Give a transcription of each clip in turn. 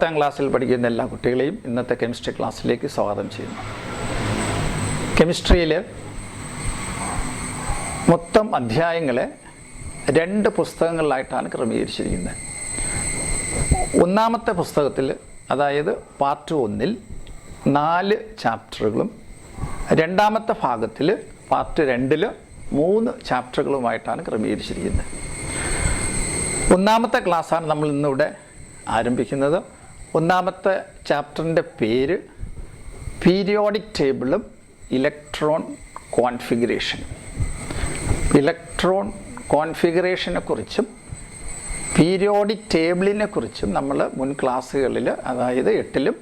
10ാം ക്ലാസ്സിൽ പഠിക്കുന്ന എല്ലാ കുട്ടികളെയും ഇന്നത്തെ കെമിസ്ട്രി ക്ലാസ്സിലേക്ക് സ്വാഗതം ചെയ്യുന്നു. കെമിസ്ട്രിയിൽ മൊത്തം അധ്യായങ്ങളെ 2 പുസ്തകങ്ങളിലായിട്ടാണ് ക്രമീകരിച്ചിരിക്കുന്നത്. ഒന്നാമത്തെ പുസ്തകത്തിൽ, അതായത് പാർട്ട് 1-ൽ 4 ചാപ്റ്ററുകളും, രണ്ടാമത്തെ ഭാഗത്തിൽ പാർട്ട് 2-ൽ 3 ചാപ്റ്ററുകളുമായിട്ടാണ് ക്രമീകരിച്ചിരിക്കുന്നത്. ഒന്നാമത്തെ ക്ലാസ്സാണ് നമ്മൾ ഇന്നിവിടെ ആരംഭിക്കുന്നത്. ഒന്നാമത്തെ ചാപ്റ്ററിൻ്റെ പേര് പീരിയോഡിക് ടേബിളും ഇലക്ട്രോൺ കോൺഫിഗറേഷനും. ഇലക്ട്രോൺ കോൺഫിഗറേഷനെ കുറിച്ചും പീരിയോഡിക് ടേബിളിനെ കുറിച്ചും നമ്മൾ മുൻ ക്ലാസ്സുകളിൽ, അതായത് 8-ലും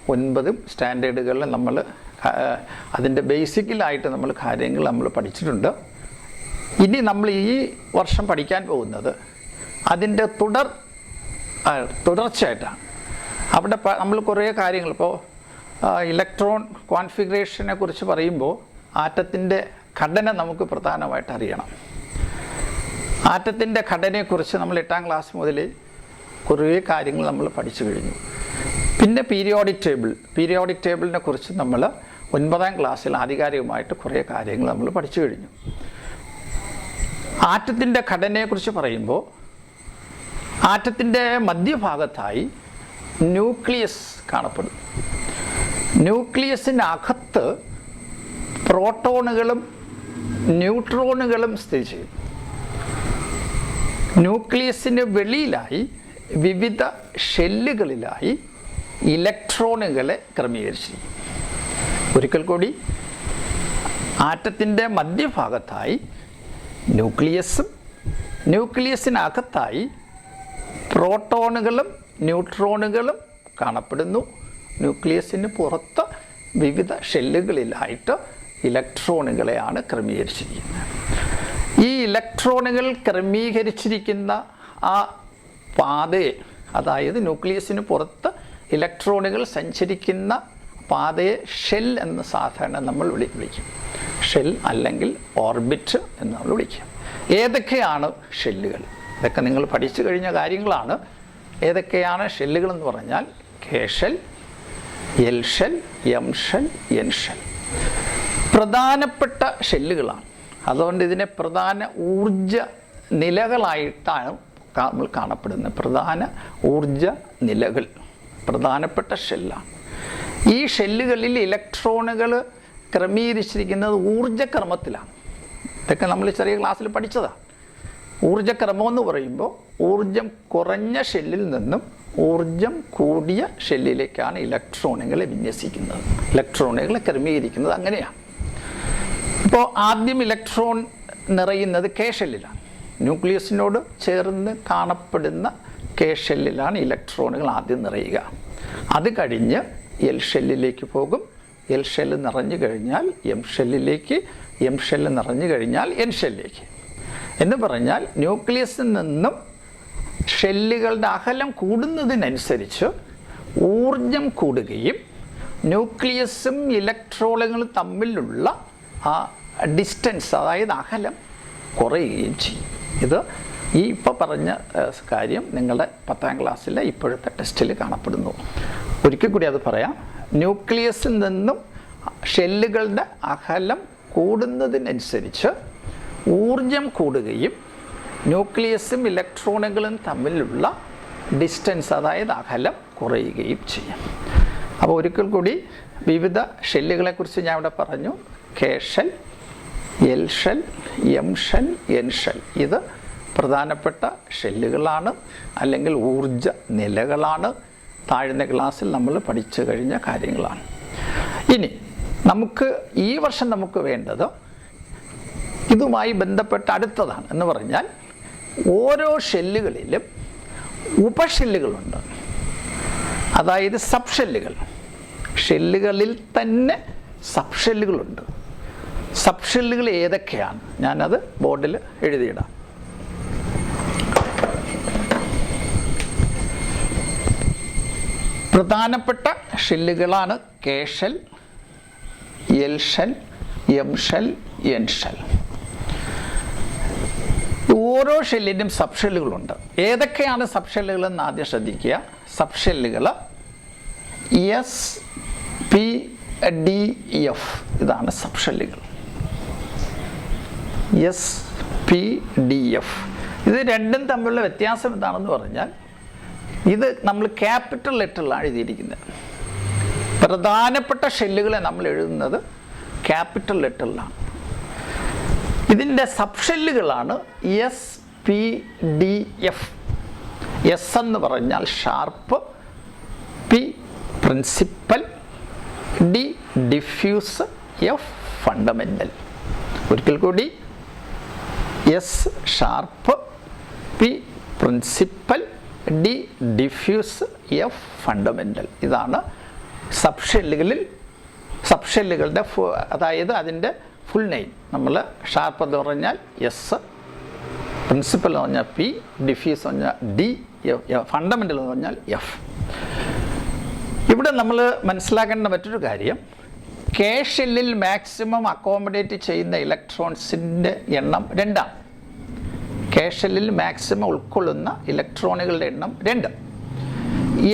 9-ഉം സ്റ്റാൻഡേർഡുകളിൽ നമ്മൾ അതിൻ്റെ ബേസിക്കലായിട്ട് നമ്മൾ കാര്യങ്ങൾ നമ്മൾ പഠിച്ചിട്ടുണ്ട്. ഇനി നമ്മൾ ഈ വർഷം പഠിക്കാൻ പോകുന്നത് അതിൻ്റെ തുടർച്ചയായിട്ടാണ്. അവിടെ നമ്മൾ കുറേ കാര്യങ്ങൾ, ഇപ്പോൾ ഇലക്ട്രോൺ കോൺഫിഗറേഷനെ കുറിച്ച് പറയുമ്പോൾ ആറ്റത്തിൻ്റെ ഘടന നമുക്ക് പ്രധാനമായിട്ട് അറിയണം. ആറ്റത്തിൻ്റെ ഘടനയെക്കുറിച്ച് നമ്മൾ 8ാം ക്ലാസ് മുതൽ കുറേ കാര്യങ്ങൾ നമ്മൾ പഠിച്ചു കഴിഞ്ഞു. പിന്നെ പീരിയോഡിക് ടേബിളിനെ കുറിച്ച് നമ്മൾ 9ാം ക്ലാസ്സിൽ ആധികാരികമായിട്ട് കുറേ കാര്യങ്ങൾ നമ്മൾ പഠിച്ചു കഴിഞ്ഞു. ആറ്റത്തിൻ്റെ ഘടനയെക്കുറിച്ച് പറയുമ്പോൾ ആറ്റത്തിൻ്റെ മധ്യഭാഗത്തായി ന്യൂക്ലിയസ് കാണപ്പെടും. ന്യൂക്ലിയസിനകത്ത് പ്രോട്ടോണുകളും ന്യൂട്രോണുകളും സ്ഥിതി ചെയ്യും. ന്യൂക്ലിയസിന് വെളിയിലായി വിവിധ ഷെല്ലുകളിലായി ഇലക്ട്രോണുകളെ ക്രമീകരിച്ചിരിക്കും. ഒരിക്കൽ കൂടി, ആറ്റത്തിൻ്റെ മധ്യഭാഗത്തായി ന്യൂക്ലിയസും ന്യൂക്ലിയസിനകത്തായി പ്രോട്ടോണുകളും ന്യൂട്രോണുകളും കാണപ്പെടുന്നു. ന്യൂക്ലിയസിന് പുറത്ത് വിവിധ ഷെല്ലുകളിലായിട്ട് ഇലക്ട്രോണുകളെയാണ് ക്രമീകരിച്ചിരിക്കുന്നത്. ഈ ഇലക്ട്രോണുകൾ ക്രമീകരിച്ചിരിക്കുന്ന ആ പാതയെ, അതായത് ന്യൂക്ലിയസിന് പുറത്ത് ഇലക്ട്രോണുകൾ സഞ്ചരിക്കുന്ന പാതയെ ഷെൽ എന്ന് സാധാരണ നമ്മൾ വിളിക്കും. ഷെൽ അല്ലെങ്കിൽ ഓർബിറ്റ് എന്ന് നമ്മൾ വിളിക്കും. ഏതൊക്കെയാണ് ഷെല്ലുകൾ? ഇതൊക്കെ നിങ്ങൾ പഠിച്ചു കഴിഞ്ഞ കാര്യങ്ങളാണ്. ഏതൊക്കെയാണ് ഷെല്ലുകൾ എന്ന് പറഞ്ഞാൽ K shell, L shell, M shell, N shell പ്രധാനപ്പെട്ട ഷെല്ലുകളാണ്. അതുകൊണ്ട് ഇതിനെ പ്രധാന ഊർജ നിലകളായിട്ടാണ് നമ്മൾ കാണപ്പെടുന്നത്. പ്രധാന ഊർജ നിലകൾ പ്രധാനപ്പെട്ട ഷെല്ലാണ്. ഈ ഷെല്ലുകളിൽ ഇലക്ട്രോണുകൾ ക്രമീകരിച്ചിരിക്കുന്നത് ഊർജക്രമത്തിലാണ്. ഇതൊക്കെ നമ്മൾ ചെറിയ ക്ലാസ്സിൽ പഠിച്ചതാണ്. ഊർജക്രമം എന്ന് പറയുമ്പോൾ ഊർജം കുറഞ്ഞ ഷെല്ലിൽ നിന്നും ഊർജം കൂടിയ ഷെല്ലിലേക്കാണ് ഇലക്ട്രോണുകളെ വിന്യസിക്കുന്നത്, ഇലക്ട്രോണുകളെ ക്രമീകരിക്കുന്നത്. അങ്ങനെയാണ്. ഇപ്പോൾ ആദ്യം ഇലക്ട്രോൺ നിറയുന്നത് കെ ഷെല്ലിലാണ്. ന്യൂക്ലിയസിനോട് ചേർന്ന് കാണപ്പെടുന്ന കെ ഷെല്ലിലാണ് ഇലക്ട്രോണുകൾ ആദ്യം നിറയുക. അത് കഴിഞ്ഞ് എൽ ഷെല്ലിലേക്ക് പോകും. എൽ ഷെല്ല് നിറഞ്ഞു കഴിഞ്ഞാൽ എം ഷെല്ലിലേക്ക്, എം ഷെല്ല് നിറഞ്ഞു കഴിഞ്ഞാൽ എൻ ഷെല്ലിലേക്ക്. എന്ന് പറഞ്ഞാൽ ന്യൂക്ലിയസിൽ നിന്നും ഷെല്ലുകളുടെ അകലം കൂടുന്നതിനനുസരിച്ച് ഊർജം കൂടുകയും ന്യൂക്ലിയസും ഇലക്ട്രോണുകളും തമ്മിലുള്ള ആ ഡിസ്റ്റൻസ്, അതായത് അകലം കുറയുകയും ചെയ്യും. ഇത് ഈ ഇപ്പോൾ പറഞ്ഞ കാര്യം നിങ്ങളുടെ 10ാം ക്ലാസ്സിലെ ഇപ്പോഴത്തെ ടെസ്റ്റിൽ കാണപ്പെടുന്നു. ഒരിക്കൽ കൂടി അത് പറയാം. ന്യൂക്ലിയസിൽ നിന്നും ഷെല്ലുകളുടെ അകലം കൂടുന്നതിനനുസരിച്ച് ഊർജം കൂടുകയും ന്യൂക്ലിയസും ഇലക്ട്രോണുകളും തമ്മിലുള്ള ഡിസ്റ്റൻസ്, അതായത് അകലം കുറയുകയും ചെയ്യും. അപ്പോൾ ഒരിക്കൽ കൂടി വിവിധ ഷെല്ലുകളെക്കുറിച്ച് ഞാൻ ഇവിടെ പറഞ്ഞു. K shell, L shell, M shell, N shell ഇത് പ്രധാനപ്പെട്ട ഷെല്ലുകളാണ്, അല്ലെങ്കിൽ ഊർജ നിലകളാണ്. താഴ്ന്ന ക്ലാസ്സിൽ നമ്മൾ പഠിച്ചു കഴിഞ്ഞ കാര്യങ്ങളാണ്. ഇനി നമുക്ക് ഈ വർഷം നമുക്ക് വേണ്ടത് ഇതുമായി ബന്ധപ്പെട്ട അടുത്തതാണ്. എന്ന് പറഞ്ഞാൽ ഓരോ ഷെല്ലുകളിലും ഉപഷെല്ലുകളുണ്ട്, അതായത് സബ് ഷെല്ലുകൾ. ഷെല്ലുകളിൽ തന്നെ സബ് ഷെല്ലുകളുണ്ട്. സബ് ഷെല്ലുകൾ ഏതൊക്കെയാണ്? ഞാനത് ബോർഡിൽ എഴുതിയിടാം. പ്രധാനപ്പെട്ട ഷെല്ലുകളാണ് K shell, L shell, M shell, N shell. ഓരോ ഷെല്ലിനും സബ് ഷെല്ലുകളുണ്ട്. ഏതൊക്കെയാണ് സബ് ഷെല്ലുകളെന്ന് ആദ്യം ശ്രദ്ധിക്കുക. സബ് ഷെല്ലുകൾ എസ് പി ഡി എഫ് ഇതാണ് സബ്ഷെല്ലുകൾ. എസ് പി ഡി എഫ് ഇത് രണ്ടും തമ്മിലുള്ള വ്യത്യാസം എന്താണെന്ന് പറഞ്ഞാൽ, ഇത് നമ്മൾ ക്യാപിറ്റൽ ലെറ്ററിലാണ് എഴുതിയിരിക്കുന്നത്. പ്രധാനപ്പെട്ട ഷെല്ലുകളെ നമ്മൾ എഴുതുന്നത് ക്യാപിറ്റൽ ലെറ്ററിലാണ്. ഇതിൻ്റെ സബ്ഷെല്ലുകളാണ് S P D F. S എന്ന് പറഞ്ഞാൽ sharp, P principal, D diffuse, F fundamental. ഒരിക്കൽ കൂടി, S sharp, P principal, D diffuse, F fundamental. ഇതാണ് സബ്ഷെല്ലുകളുടെ അതായത് അതിൻ്റെ ഫുൾ നെയിം. നമ്മൾ ഷാർപ്പ് എന്ന് പറഞ്ഞാൽ എസ്, പ്രിൻസിപ്പൽ എന്ന് പറഞ്ഞാൽ പി, ഡിഫ്യൂസ് എന്ന് പറഞ്ഞാൽ ഡി, ഫണ്ടമെൻ്റൽ എന്ന് പറഞ്ഞാൽ എഫ്. ഇവിടെ നമ്മൾ മനസ്സിലാക്കേണ്ട മറ്റൊരു കാര്യം, കെ ഷെല്ലിൽ മാക്സിമം അക്കോമഡേറ്റ് ചെയ്യുന്ന ഇലക്ട്രോൺസിൻ്റെ എണ്ണം 2 ആണ്. കെ ഷെല്ലിൽ മാക്സിമം ഉൾക്കൊള്ളുന്ന ഇലക്ട്രോണുകളുടെ എണ്ണം 2.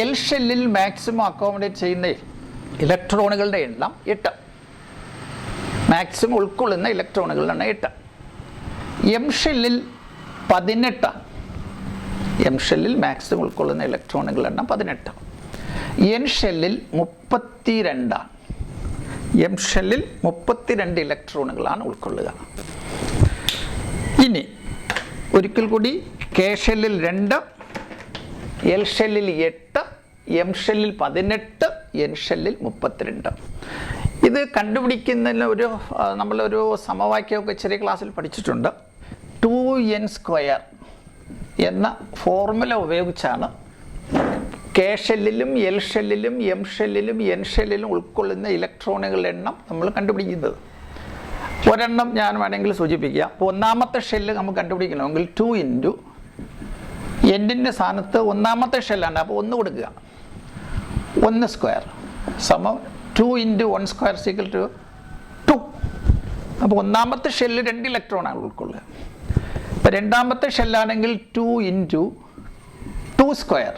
എൽ ഷെല്ലിൽ മാക്സിമം അക്കോമഡേറ്റ് ചെയ്യുന്ന ഇലക്ട്രോണുകളുടെ എണ്ണം 8. മാക്സിമം ഉൾക്കൊള്ളുന്ന ഇലക്ട്രോണുകളുടെ എണ്ണം 8. എം ഷെല്ലിൽ 18. എം ഷെല്ലിൽ മാക്സിമം ഉൾക്കൊള്ളുന്ന ഇലക്ട്രോണുകളുടെ എണ്ണം 18. എൻ ഷെല്ലിൽ 32. എം ഷെല്ലിൽ 32 ഇലക്ട്രോണുകളാണ് ഉൾക്കൊള്ളുക. ഇനി ഒരിക്കൽ കൂടി, കെ ഷെല്ലിൽ 2, എൽ ഷെല്ലിൽ 8, എം ഷെല്ലിൽ 18, എൻ ഷെല്ലിൽ 32. ഇത് കണ്ടുപിടിക്കുന്നതിന് നമ്മളൊരു സമവാക്യമൊക്കെ ചെറിയ ക്ലാസ്സിൽ പഠിച്ചിട്ടുണ്ട്. 2n² എന്ന ഫോർമുല ഉപയോഗിച്ചാണ് കെ ഷെല്ലിലും എൽ ഷെല്ലിലും എം ഷെല്ലിലും എൻ ഷെല്ലിലും ഉൾക്കൊള്ളുന്ന ഇലക്ട്രോണുകളുടെ എണ്ണം നമ്മൾ കണ്ടുപിടിക്കുന്നത്. ഒരെണ്ണം ഞാൻ വേണമെങ്കിൽ സൂചിപ്പിക്കുക. അപ്പോൾ ഒന്നാമത്തെ ഷെല്ല് നമുക്ക് കണ്ടുപിടിക്കണമെങ്കിൽ 2 ഇൻറ്റു എൻ്റെ സ്ഥാനത്ത് ഒന്നാമത്തെ ഷെല്ലാണ്, അപ്പോൾ 1 കൊടുക്കുക. 1² സമം 2 ഇൻറ്റു 1² ഈക്വൽ ടു 2. അപ്പോൾ ഒന്നാമത്തെ ഷെല്ല് 2 ഇലക്ട്രോണാണ് ഉൾക്കൊള്ളുക. അപ്പോൾ രണ്ടാമത്തെ ഷെല്ലാണെങ്കിൽ 2 ഇൻറ്റു 2².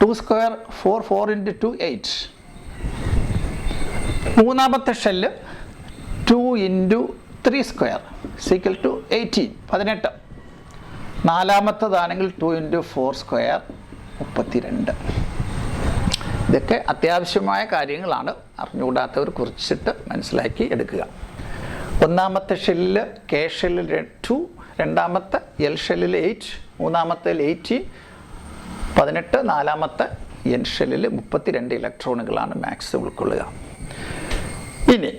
2² 4, 4 ഇൻറ്റു 2 8. മൂന്നാമത്തെ ഷെല്ല് 2 ഇൻറ്റു 3² ഈക്വൽ ടു 18, 18. നാലാമത്തതാണെങ്കിൽ 2 ഇൻറ്റു 4² 32. ഇതൊക്കെ അത്യാവശ്യമായ കാര്യങ്ങളാണ്, അറിഞ്ഞുകൂടാത്തവർ കുറിച്ചിട്ട് മനസ്സിലാക്കി എടുക്കുക. ഒന്നാമത്തെ ഷെല്ലിൽ കെ ഷെല്ലിൽ 2, രണ്ടാമത്തെ എൽ ഷെല്ലിൽ 8, മൂന്നാമത്തെ 18, 18, നാലാമത്തെ എൻ ഷെല്ലിൽ 32 ഇലക്ട്രോണുകളാണ് മാക്സിമം ഉൾക്കൊള്ളുക. ഇനി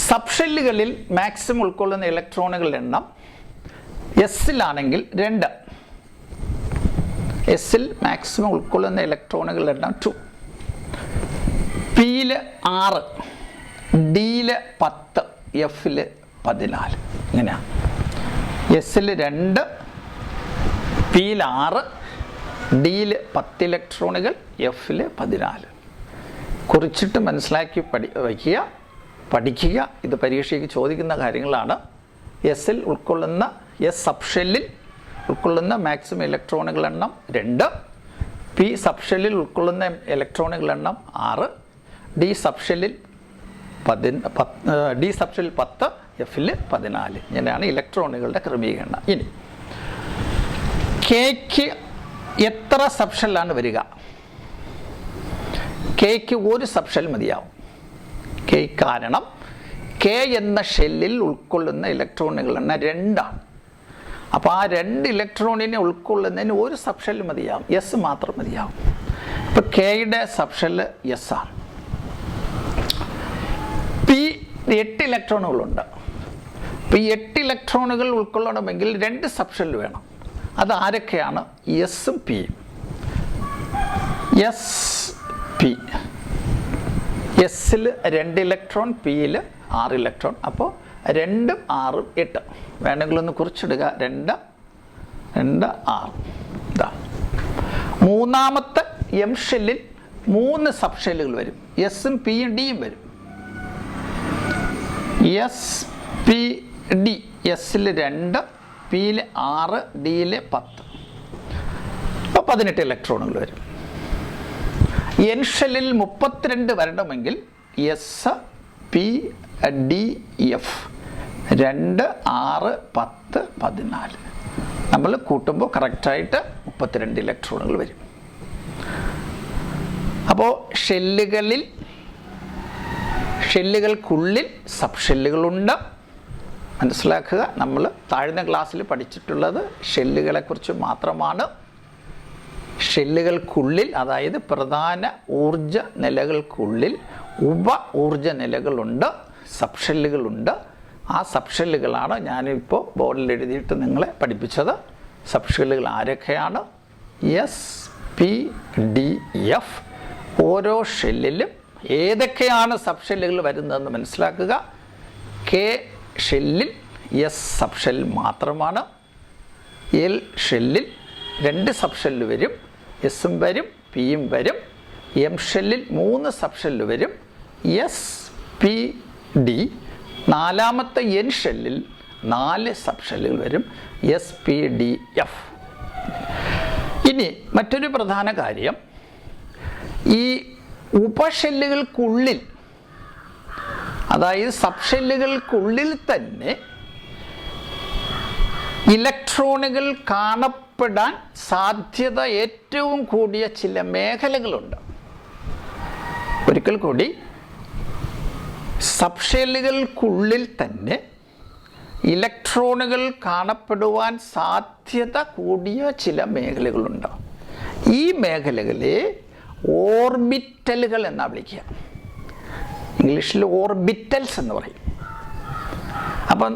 സബ്ഷെല്ലുകളിൽ മാക്സിമം ഉൾക്കൊള്ളുന്ന ഇലക്ട്രോണുകളുടെ എണ്ണം എസ്സിലാണെങ്കിൽ 2. എസ്സിൽ മാക്സിമം ഉൾക്കൊള്ളുന്ന ഇലക്ട്രോണുകളുടെ എണ്ണം 2. പിയിൽ 6, ഡിയിൽ 10, എഫിൽ 14. ഇങ്ങനെയാണ്. എസ്സിൽ 2, പിയിൽ 6, ഡിയിൽ 10 ഇലക്ട്രോണുകൾ, എഫിൽ 14. കുറിച്ചിട്ട് മനസ്സിലാക്കി പഠിക്കുക. ഇത് പരീക്ഷയ്ക്ക് ചോദിക്കുന്ന കാര്യങ്ങളാണ്. എസ്സിൽ ഉൾക്കൊള്ളുന്ന സബ്ഷെല്ലിൽ ഉൾക്കൊള്ളുന്ന മാക്സിമം ഇലക്ട്രോണുകളുടെ എണ്ണം 2. പി സബ്ഷെല്ലിൽ ഉൾക്കൊള്ളുന്ന ഇലക്ട്രോണുകളുടെ എണ്ണം 6. ഡി സബ്ഷെല്ലിൽ 10, എഫിൽ 14. ഇങ്ങനെയാണ് ഇലക്ട്രോണുകളുടെ ക്രമീകരണം. ഇനി കെക്ക് എത്ര സബ്ഷെല്ലാണ് വരിക? കെക്ക് 1 സബ്ഷെൽ മതിയാവും. കെ കാരണം കെ എന്ന ഷെല്ലിൽ ഉൾക്കൊള്ളുന്ന ഇലക്ട്രോണുകളുടെ എണ്ണം 2 ആണ്. അപ്പോൾ ആ 2 ഇലക്ട്രോണിനെ ഉൾക്കൊള്ളുന്നതിന് 1 സബ്ഷെൽ മതിയാവും, എസ് മാത്രം മതിയാവും. അപ്പോൾ കെയുടെ സബ്ഷെല്ല് എസ് ആണ്. പി 8 ഇലക്ട്രോണുകളുണ്ട്. അപ്പോൾ ഈ 8 ഇലക്ട്രോണുകൾ ഉൾക്കൊള്ളണമെങ്കിൽ 2 സബ്ഷെൽ വേണം. അത് ആരൊക്കെയാണ്? എസും പിയും. എസ് പി, എസ്സിൽ 2 ഇലക്ട്രോൺ, പിയിൽ 6 ഇലക്ട്രോൺ. അപ്പോൾ 2, 6, 8 വേണമെങ്കിലൊന്ന് കുറിച്ചിടുക. 2, 2, 6. ഇതാ മൂന്നാമത്തെ എം ഷെല്ലിൽ 3 സബ്ഷെല്ലുകൾ വരും. എസും പിയും ഡിയും വരും. എസ് പി ഡി, എസ്സിൽ 2, പിയിൽ 6, ഡിയിൽ 10. അപ്പോൾ 18 ഇലക്ട്രോണുകൾ വരും. എൻ ഷെല്ലിൽ 32 വരണമെങ്കിൽ എസ് പി ഡി എഫ് 2, 6, 10, 14 നമ്മൾ കൂട്ടുമ്പോൾ കറക്റ്റായിട്ട് 32 ഇലക്ട്രോണുകൾ വരും. അപ്പോൾ ഷെല്ലുകൾക്കുള്ളിൽ സബ് ഷെല്ലുകളുണ്ട്. മനസ്സിലാക്കുക, നമ്മൾ താഴ്ന്ന ക്ലാസ്സിൽ പഠിച്ചിട്ടുള്ളത് ഷെല്ലുകളെക്കുറിച്ച് മാത്രമാണ്. ഷെല്ലുകൾക്കുള്ളിൽ, അതായത് പ്രധാന ഊർജ നിലകൾക്കുള്ളിൽ ഉപ ഊർജ നിലകളുണ്ട്, സബ് ഷെല്ലുകളുണ്ട്. ആ സബ് ഷെല്ലുകളാണ് ഞാനിപ്പോൾ ബോർഡിൽ എഴുതിയിട്ട് നിങ്ങളെ പഠിപ്പിച്ചത്. സബ് ഷെല്ലുകൾ ആരൊക്കെയാണ്? S P D F. ഓരോ ഷെല്ലിലും ഏതൊക്കെയാണ് സബ് ഷെല്ലുകൾ വരുന്നതെന്ന് മനസ്സിലാക്കുക. കെ ഷെല്ലിൽ എസ് സബ് ഷെൽ മാത്രമാണ്. എൽ ഷെല്ലിൽ 2 സബ് ഷെല്ല് വരും, എസും വരും പിയും വരും. എം ഷെല്ലിൽ 3 സബ് ഷെല്ല് വരും, എസ് പി ഡി. 4ാമത്തെ എൻ ഷെല്ലിൽ 4 സബ് ഷെല്ലുകൾ വരും, എസ് പി ഡി എഫ്. ഇനി മറ്റൊരു പ്രധാന കാര്യം, ഈ ഉപഷെല്ലുകൾക്കുള്ളിൽ, അതായത് സബ് ഷെല്ലുകൾക്കുള്ളിൽ തന്നെ ഇലക്ട്രോണുകൾ കാണപ്പെടാൻ സാധ്യത ഏറ്റവും കൂടിയ ചില മേഖലകളുണ്ട്. ഒരിക്കൽ കൂടി, സബ് ഷെല്ലുകൾക്കുള്ളിൽ തന്നെ ഇലക്ട്രോണുകൾ കാണപ്പെടുവാൻ സാധ്യത കൂടിയ ചില മേഖലകളുണ്ട്. ഈ മേഖലകളെ ഓർബിറ്റലുകൾ എന്നാണ് വിളിക്കുക. ഇംഗ്ലീഷിൽ ഓർബിറ്റൽസ് എന്ന് പറയും. അപ്പം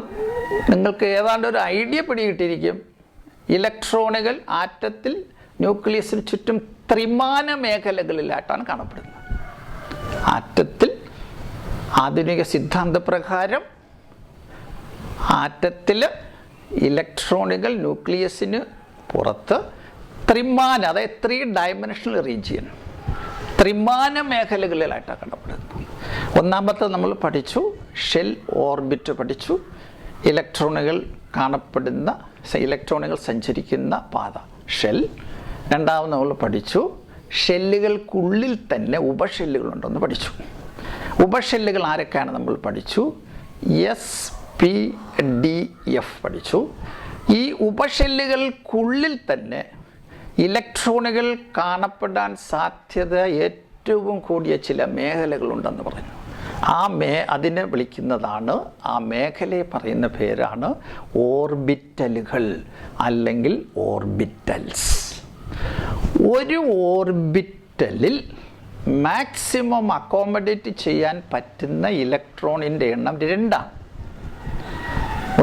നിങ്ങൾക്ക് ഏതാണ്ട് ഒരു ഐഡിയ പിടികിട്ടിരിക്കും. ഇലക്ട്രോണുകൾ ആറ്റത്തിൽ ന്യൂക്ലിയസിന് ചുറ്റും ത്രിമാന മേഖലകളിലായിട്ടാണ് കാണപ്പെടുന്നത്. ആറ്റത്തിൽ ആധുനിക സിദ്ധാന്തപ്രകാരം ആറ്റത്തിൽ ഇലക്ട്രോണുകൾ ന്യൂക്ലിയസിന് പുറത്ത് ത്രിമാന, അതായത് 3 ഡയമെൻഷണൽ റീജിയൻ, ത്രിമാന മേഖലകളിലായിട്ടാണ് കാണപ്പെടുന്നത്. ഒന്നാമത്തെ നമ്മൾ പഠിച്ചു, ഷെൽ ഓർബിറ്റ് പഠിച്ചു. ഇലക്ട്രോണുകൾ കാണപ്പെടുന്ന, ഇലക്ട്രോണുകൾ സഞ്ചരിക്കുന്ന പാത ഷെൽ. രണ്ടാമത് നമ്മൾ പഠിച്ചു ഷെല്ലുകൾക്കുള്ളിൽ തന്നെ ഉപഷെല്ലുകളുണ്ടെന്ന് പഠിച്ചു. ഉപഷെല്ലുകൾ ആരൊക്കെയാണ് നമ്മൾ പഠിച്ചു? എസ് പി ഡി എഫ് പഠിച്ചു. ഈ ഉപഷെല്ലുകൾക്കുള്ളിൽ തന്നെ ഇലക്ട്രോണുകൾ കാണപ്പെടാൻ സാധ്യത ഏറ്റവും കൂടിയ ചില മേഖലകളുണ്ടെന്ന് പറഞ്ഞു. അതിനെ വിളിക്കുന്നതാണ്, ആ മേഖലയെ പറയുന്ന പേരാണ് ഓർബിറ്റലുകൾ അല്ലെങ്കിൽ ഓർബിറ്റൽസ്. ഒരു ഓർബിറ്റലിൽ മാക്സിമം അക്കോമഡേറ്റ് ചെയ്യാൻ പറ്റുന്ന ഇലക്ട്രോണിൻ്റെ എണ്ണം 2ആണ്.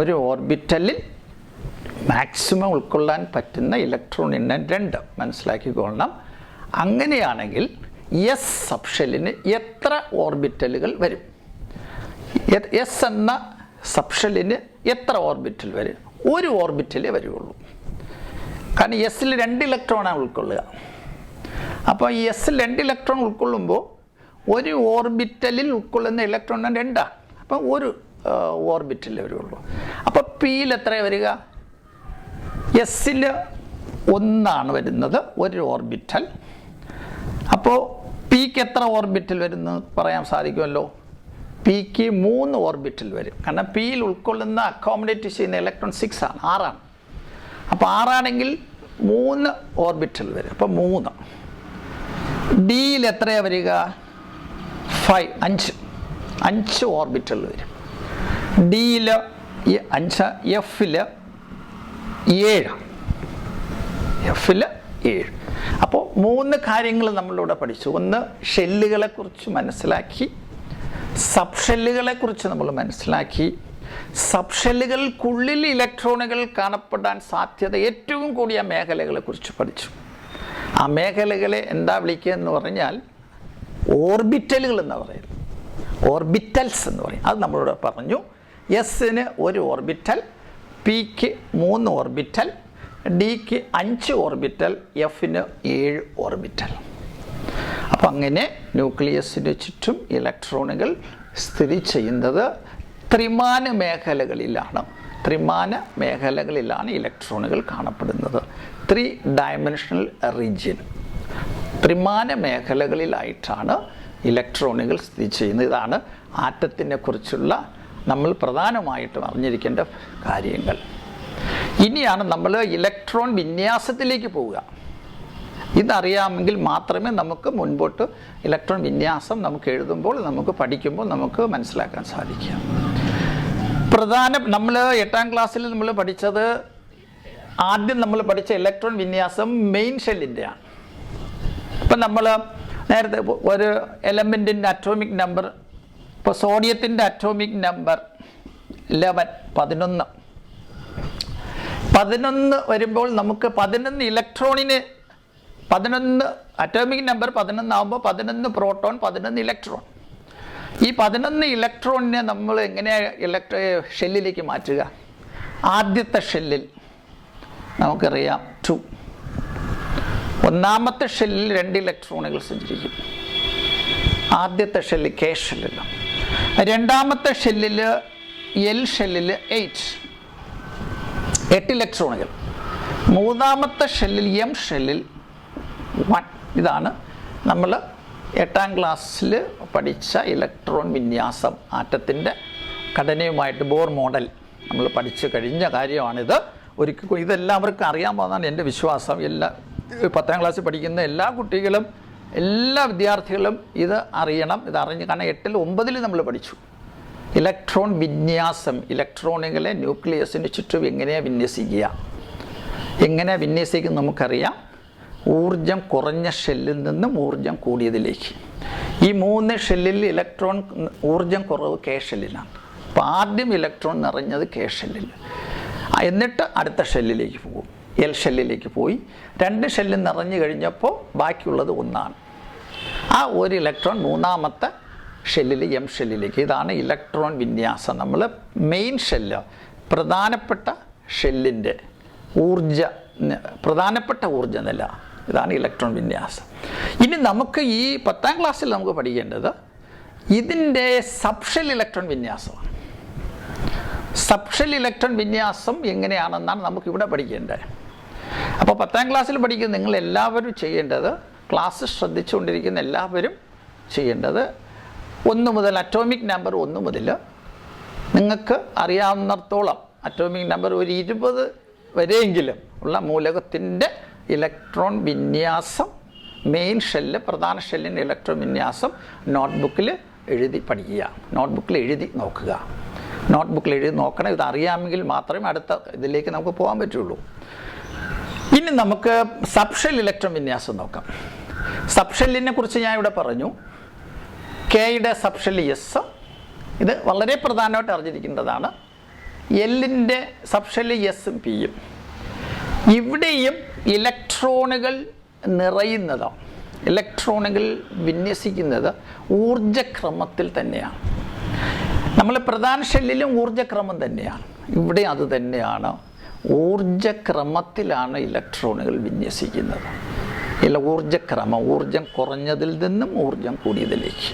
ഒരു ഓർബിറ്റലിൽ മാക്സിമം ഉൾക്കൊള്ളാൻ പറ്റുന്ന ഇലക്ട്രോൺ എണ്ണം 2 മനസ്സിലാക്കിക്കൊള്ളണം. അങ്ങനെയാണെങ്കിൽ എസ് സബ് ഷെല്ലിന് എത്ര ഓർബിറ്റലുകൾ വരും? എസ് എന്ന സബ് ഷെല്ലിന് എത്ര ഓർബിറ്റൽ വരും? ഒരു ഓർബിറ്റലേ വരുള്ളൂ. കാരണം എസ്സിൽ 2 ഇലക്ട്രോണാണ് ഉൾക്കൊള്ളുക. അപ്പോൾ ഈ എസ്സിൽ 2 ഇലക്ട്രോൺ ഉൾക്കൊള്ളുമ്പോൾ ഒരു ഓർബിറ്റലിൽ ഉൾക്കൊള്ളുന്ന ഇലക്ട്രോൺ 2ആണ്. അപ്പം ഒരു ഓർബിറ്റലേ വരുള്ളൂ. അപ്പോൾ പിയിൽ എത്ര വരിക? എസ്സിൽ 1 വരുന്നത്, ഒരു ഓർബിറ്റൽ. അപ്പോൾ പിക്ക് എത്ര ഓർബിറ്റൽ വരുന്നു പറയാൻ സാധിക്കുമല്ലോ? പിക്ക് 3 ഓർബിറ്റൽ വരും. കാരണം പിയിൽ ഉൾക്കൊള്ളുന്ന അക്കോമഡേറ്റ് ചെയ്യുന്ന ഇലക്ട്രോൺ 6ആണ്, 6ആണ്. അപ്പോൾ 6ആണെങ്കിൽ 3 ഓർബിറ്റൽ വരും. അപ്പോൾ 3. ഡിയിൽ എത്രയാണ് വരിക? 5 ഓർബിറ്റൽ വരും. ഡിയിൽ 5, എഫിൽ 7. അപ്പോൾ 3 കാര്യങ്ങൾ നമ്മളിവിടെ പഠിച്ചു. ഒന്ന്, ഷെല്ലുകളെക്കുറിച്ച് മനസ്സിലാക്കി. സബ് ഷെല്ലുകളെക്കുറിച്ച് നമ്മൾ മനസ്സിലാക്കി. സബ് ഷെല്ലുകൾക്കുള്ളിൽ ഇലക്ട്രോണുകൾ കാണപ്പെടാൻ സാധ്യത ഏറ്റവും കൂടിയ മേഖലകളെക്കുറിച്ച് പഠിച്ചു. ആ മേഖലകളെ എന്താ വിളിക്കുക എന്ന് പറഞ്ഞാൽ ഓർബിറ്റലുകൾ എന്ന് പറയുന്നത്, ഓർബിറ്റൽസ് എന്ന് പറയും. അത് നമ്മളിവിടെ പറഞ്ഞു. എസിന് 1 ഓർബിറ്റൽ, പിക്ക് 3 ഓർബിറ്റൽ, ഡിക്ക് 5 ഓർബിറ്റൽ, എഫിന് 7 ഓർബിറ്റൽ. അപ്പം അങ്ങനെ ന്യൂക്ലിയസിന് ചുറ്റും ഇലക്ട്രോണുകൾ സ്ഥിതി ചെയ്യുന്നത് ത്രിമാന മേഖലകളിലാണ് ഇലക്ട്രോണുകൾ കാണപ്പെടുന്നത്. 3 ഡയമെൻഷണൽ റീജിയൻ. ത്രിമാന മേഖലകളിലായിട്ടാണ് ഇലക്ട്രോണുകൾ സ്ഥിതി ചെയ്യുന്നത്. ഇതാണ് ആറ്റത്തിനെ കുറിച്ചുള്ള നമ്മൾ പ്രധാനമായിട്ടും അറിഞ്ഞിരിക്കേണ്ട കാര്യങ്ങൾ. ഇനിയാണ് നമ്മൾ ഇലക്ട്രോൺ വിന്യാസത്തിലേക്ക് പോവുക. ഇതറിയാമെങ്കിൽ മാത്രമേ നമുക്ക് മുൻപോട്ട് ഇലക്ട്രോൺ വിന്യാസം നമുക്ക് എഴുതുമ്പോൾ, നമുക്ക് പഠിക്കുമ്പോൾ നമുക്ക് മനസ്സിലാക്കാൻ സാധിക്കുക. നമ്മൾ 8ാം ക്ലാസ്സിൽ നമ്മൾ പഠിച്ചത്, ആദ്യം നമ്മൾ പഠിച്ച ഇലക്ട്രോൺ വിന്യാസം മെയിൻ ഷെല്ലിൻ്റെയാണ്. ഇപ്പം നമ്മൾ നേരത്തെ ഒരു എലമെൻറ്റിൻ്റെ അറ്റോമിക് നമ്പർ, ഇപ്പോൾ സോഡിയത്തിൻ്റെ അറ്റോമിക് നമ്പർ 11 വരുമ്പോൾ നമുക്ക് 11 ഇലക്ട്രോണിന് 11 അറ്റോമിക് നമ്പർ 11 ആകുമ്പോൾ 11 പ്രോട്ടോൺ 11 ഇലക്ട്രോൺ. ഈ 11 ഇലക്ട്രോണിനെ നമ്മൾ എങ്ങനെയാണ് ഷെല്ലിലേക്ക് മാറ്റുക? ആദ്യത്തെ ഷെല്ലിൽ നമുക്കറിയാം 2. ഒന്നാമത്തെ ഷെല്ലിൽ 2 ഇലക്ട്രോണുകൾ സഞ്ചരിക്കും. ആദ്യത്തെ ഷെല്ലിൽ കെ ഷെല്ലിൽ. രണ്ടാമത്തെ ഷെല്ലിൽ എൽ ഷെല്ലിൽ 8 ഇലക്ട്രോണുകൾ. മൂന്നാമത്തെ ഷെല്ലിൽ എം ഷെല്ലിൽ 1. ഇതാണ് നമ്മൾ 8ാം ക്ലാസ്സിൽ പഠിച്ച ഇലക്ട്രോൺ വിന്യാസം. ആറ്റത്തിൻ്റെ ഘടനയുമായിട്ട് ബോർ മോഡൽ നമ്മൾ പഠിച്ചു കഴിഞ്ഞ കാര്യമാണിത്. ഒരിക്കലും ഇതെല്ലാവർക്കും അറിയാമെന്നാണ് എൻ്റെ വിശ്വാസം. 10ാം ക്ലാസ്സിൽ പഠിക്കുന്ന എല്ലാ കുട്ടികളും, എല്ലാ വിദ്യാർത്ഥികളും ഇത് അറിയണം. ഇതറിഞ്ഞ്, കാരണം 8ൽ 9ൽ നമ്മൾ പഠിച്ചു ഇലക്ട്രോൺ വിന്യാസം. ഇലക്ട്രോണുകളെ ന്യൂക്ലിയസിന് ചുറ്റും എങ്ങനെയാണ് വിന്യസിക്കുന്നത് നമുക്കറിയാം. ഊർജം കുറഞ്ഞ ഷെല്ലിൽ നിന്നും ഊർജം കൂടിയതിലേക്ക്. ഈ 3 ഷെല്ലിൽ ഇലക്ട്രോൺ ഊർജം കുറവ് കെ ഷെല്ലിലാണ്. അപ്പോൾ ആദ്യം ഇലക്ട്രോൺ നിറഞ്ഞത് കെ ഷെല്ലിൽ, എന്നിട്ട് അടുത്ത ഷെല്ലിലേക്ക് പോകും, എൽ ഷെല്ലിലേക്ക് പോയി. 2 ഷെല്ലിൽ നിറഞ്ഞു കഴിഞ്ഞപ്പോൾ ബാക്കിയുള്ളത് 1ആണ്. ആ ഒരു ഇലക്ട്രോൺ മൂന്നാമത്തെ ഷെല്ലിൽ എം ഷെല്ലിലേക്ക്. ഇതാണ് ഇലക്ട്രോൺ വിന്യാസം. നമ്മൾ മെയിൻ ഷെല്ല്, പ്രധാനപ്പെട്ട ഷെല്ലിൻ്റെ പ്രധാനപ്പെട്ട ഊർജ്ജ നില, ഇതാണ് ഇലക്ട്രോൺ വിന്യാസം. ഇനി നമുക്ക് ഈ 10ാം ക്ലാസ്സിൽ നമുക്ക് പഠിക്കേണ്ടത് ഇതിൻ്റെ സബ്ഷെൽ ഇലക്ട്രോൺ വിന്യാസമാണ്. സബ്ഷെൽ ഇലക്ട്രോൺ വിന്യാസം എങ്ങനെയാണെന്നാണ് നമുക്കിവിടെ പഠിക്കേണ്ടത്. അപ്പോൾ 10ാം ക്ലാസ്സിൽ പഠിക്കുന്ന നിങ്ങളെല്ലാവരും ചെയ്യേണ്ടത്, ക്ലാസ് ശ്രദ്ധിച്ചുകൊണ്ടിരിക്കുന്ന എല്ലാവരും ചെയ്യേണ്ടത്, 1 മുതൽ അറ്റോമിക് നമ്പർ 1 മുതൽ നിങ്ങൾക്ക് അറിയാവുന്നിടത്തോളം അറ്റോമിക് നമ്പർ ഒരു 20 വരെയെങ്കിലും ഉള്ള മൂലകത്തിൻ്റെ ഇലക്ട്രോൺ വിന്യാസം, മെയിൻ ഷെല്ല്, പ്രധാന ഷെല്ലിൻ്റെ ഇലക്ട്രോൺ വിന്യാസം നോട്ട്ബുക്കിൽ എഴുതി പഠിക്കുക, നോട്ട്ബുക്കിൽ എഴുതി നോക്കുക. നോട്ട്ബുക്കിൽ എഴുതി നോക്കണം. ഇതറിയാമെങ്കിൽ മാത്രമേ അടുത്ത ഇതിലേക്ക് നമുക്ക് പോകാൻ പറ്റുള്ളൂ. ഇനി നമുക്ക് സബ്ഷെൽ ഇലക്ട്രോൺ വിന്യാസം നോക്കാം. സബ്ഷെല്ലിനെ കുറിച്ച് ഞാൻ ഇവിടെ പറഞ്ഞു. കെയുടെ സബ്ഷെൽ എസ്, ഇത് വളരെ പ്രധാനമായിട്ട് അറിഞ്ഞിരിക്കേണ്ടതാണ്. എല്ലിൻ്റെ സബ്ഷെൽ എസും പിയും. ഇവിടെയും ഇലക്ട്രോണുകൾ നിറയുന്നതാണ്, ഇലക്ട്രോണുകൾ വിന്യസിക്കുന്നത് ഊർജക്രമത്തിൽ തന്നെയാണ്. നമ്മൾ പ്രധാന ഷെല്ലിലും ഊർജക്രമം തന്നെയാണ്, ഇവിടെ അത് തന്നെയാണ്. ഊർജക്രമത്തിലാണ് ഇലക്ട്രോണുകൾ വിന്യസിക്കുന്നത്. ഊർജക്രമം, ഊർജം കുറഞ്ഞതിൽ നിന്നും ഊർജം കൂടിയതിലേക്ക്.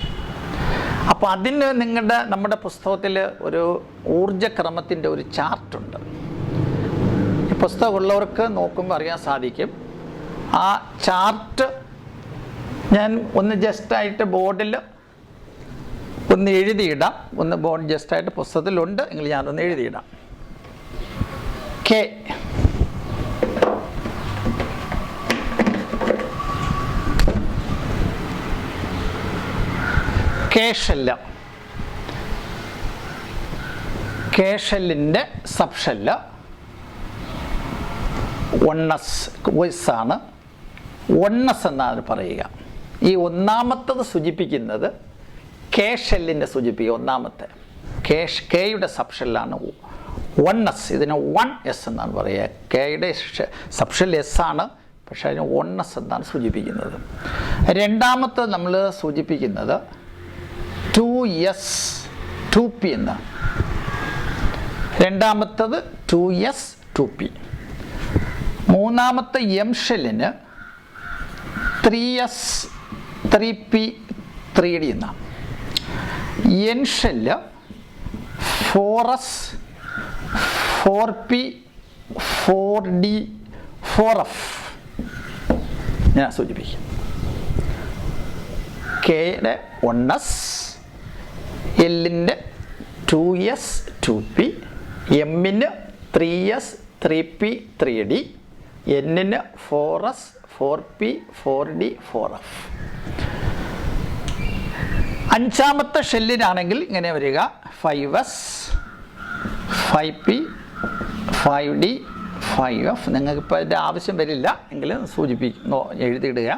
അപ്പോൾ അതിന് നമ്മുടെ പുസ്തകത്തിൽ ഒരു ഊർജക്രമത്തിൻ്റെ ഒരു ചാർട്ടുണ്ട്. ഈ പുസ്തകമുള്ളവർക്ക് നോക്കുമ്പോൾ അറിയാൻ സാധിക്കും. ആ ചാർട്ട് ഞാൻ ഒന്ന് ജസ്റ്റായിട്ട് ബോർഡിൽ ഒന്ന് എഴുതിയിടാം. ബോർഡ് ജസ്റ്റായിട്ട് പുസ്തകത്തിലുണ്ട്, എങ്കിൽ ഞാനൊന്ന് എഴുതിയിടാം. കെ ഷെല്ലിൻ്റെ സബ്ഷെല്ല് 1s ആണ്. 1s എന്നാണ് പറയുക. ഈ ഒന്നാമത്തത് സൂചിപ്പിക്കുന്നത് കെ ഷെല്ലിനെ സൂചിപ്പിക്കുക. ഒന്നാമത്തെ കെയുടെ സബ്ഷെല്ലാണ് 1s. ഇതിന് 1s എന്നാണ് പറയുക. കെയുടെ സബ്ഷെൽ എസ് ആണ്, പക്ഷേ അതിന് 1s എന്നാണ് സൂചിപ്പിക്കുന്നത്. രണ്ടാമത്തെ നമ്മൾ സൂചിപ്പിക്കുന്നത് 2s 2p എന്നാണ്. രണ്ടാമത്തത് 2s 2p. മൂന്നാമത്തെ എം ഷെല്ലിന് 3s 3p 3d എന്നാണ്. N shell 4s 4p 4d 4f ഞാൻ സൂചിപ്പിക്കും. കെയുടെ 1s, എല്ലിൻ്റെ 2s 2p, എമ്മിന് 3s 3p 3d, എന്നിന് 4s 4p 4d 4f. അഞ്ചാമത്തെ ഷെല്ലിനാണെങ്കിൽ ഇങ്ങനെ വരിക 5s 5p 5d 5f. നിങ്ങൾക്കിപ്പോൾ അതിൻ്റെ ആവശ്യം വരില്ല എങ്കിലും എഴുതിയിടുക.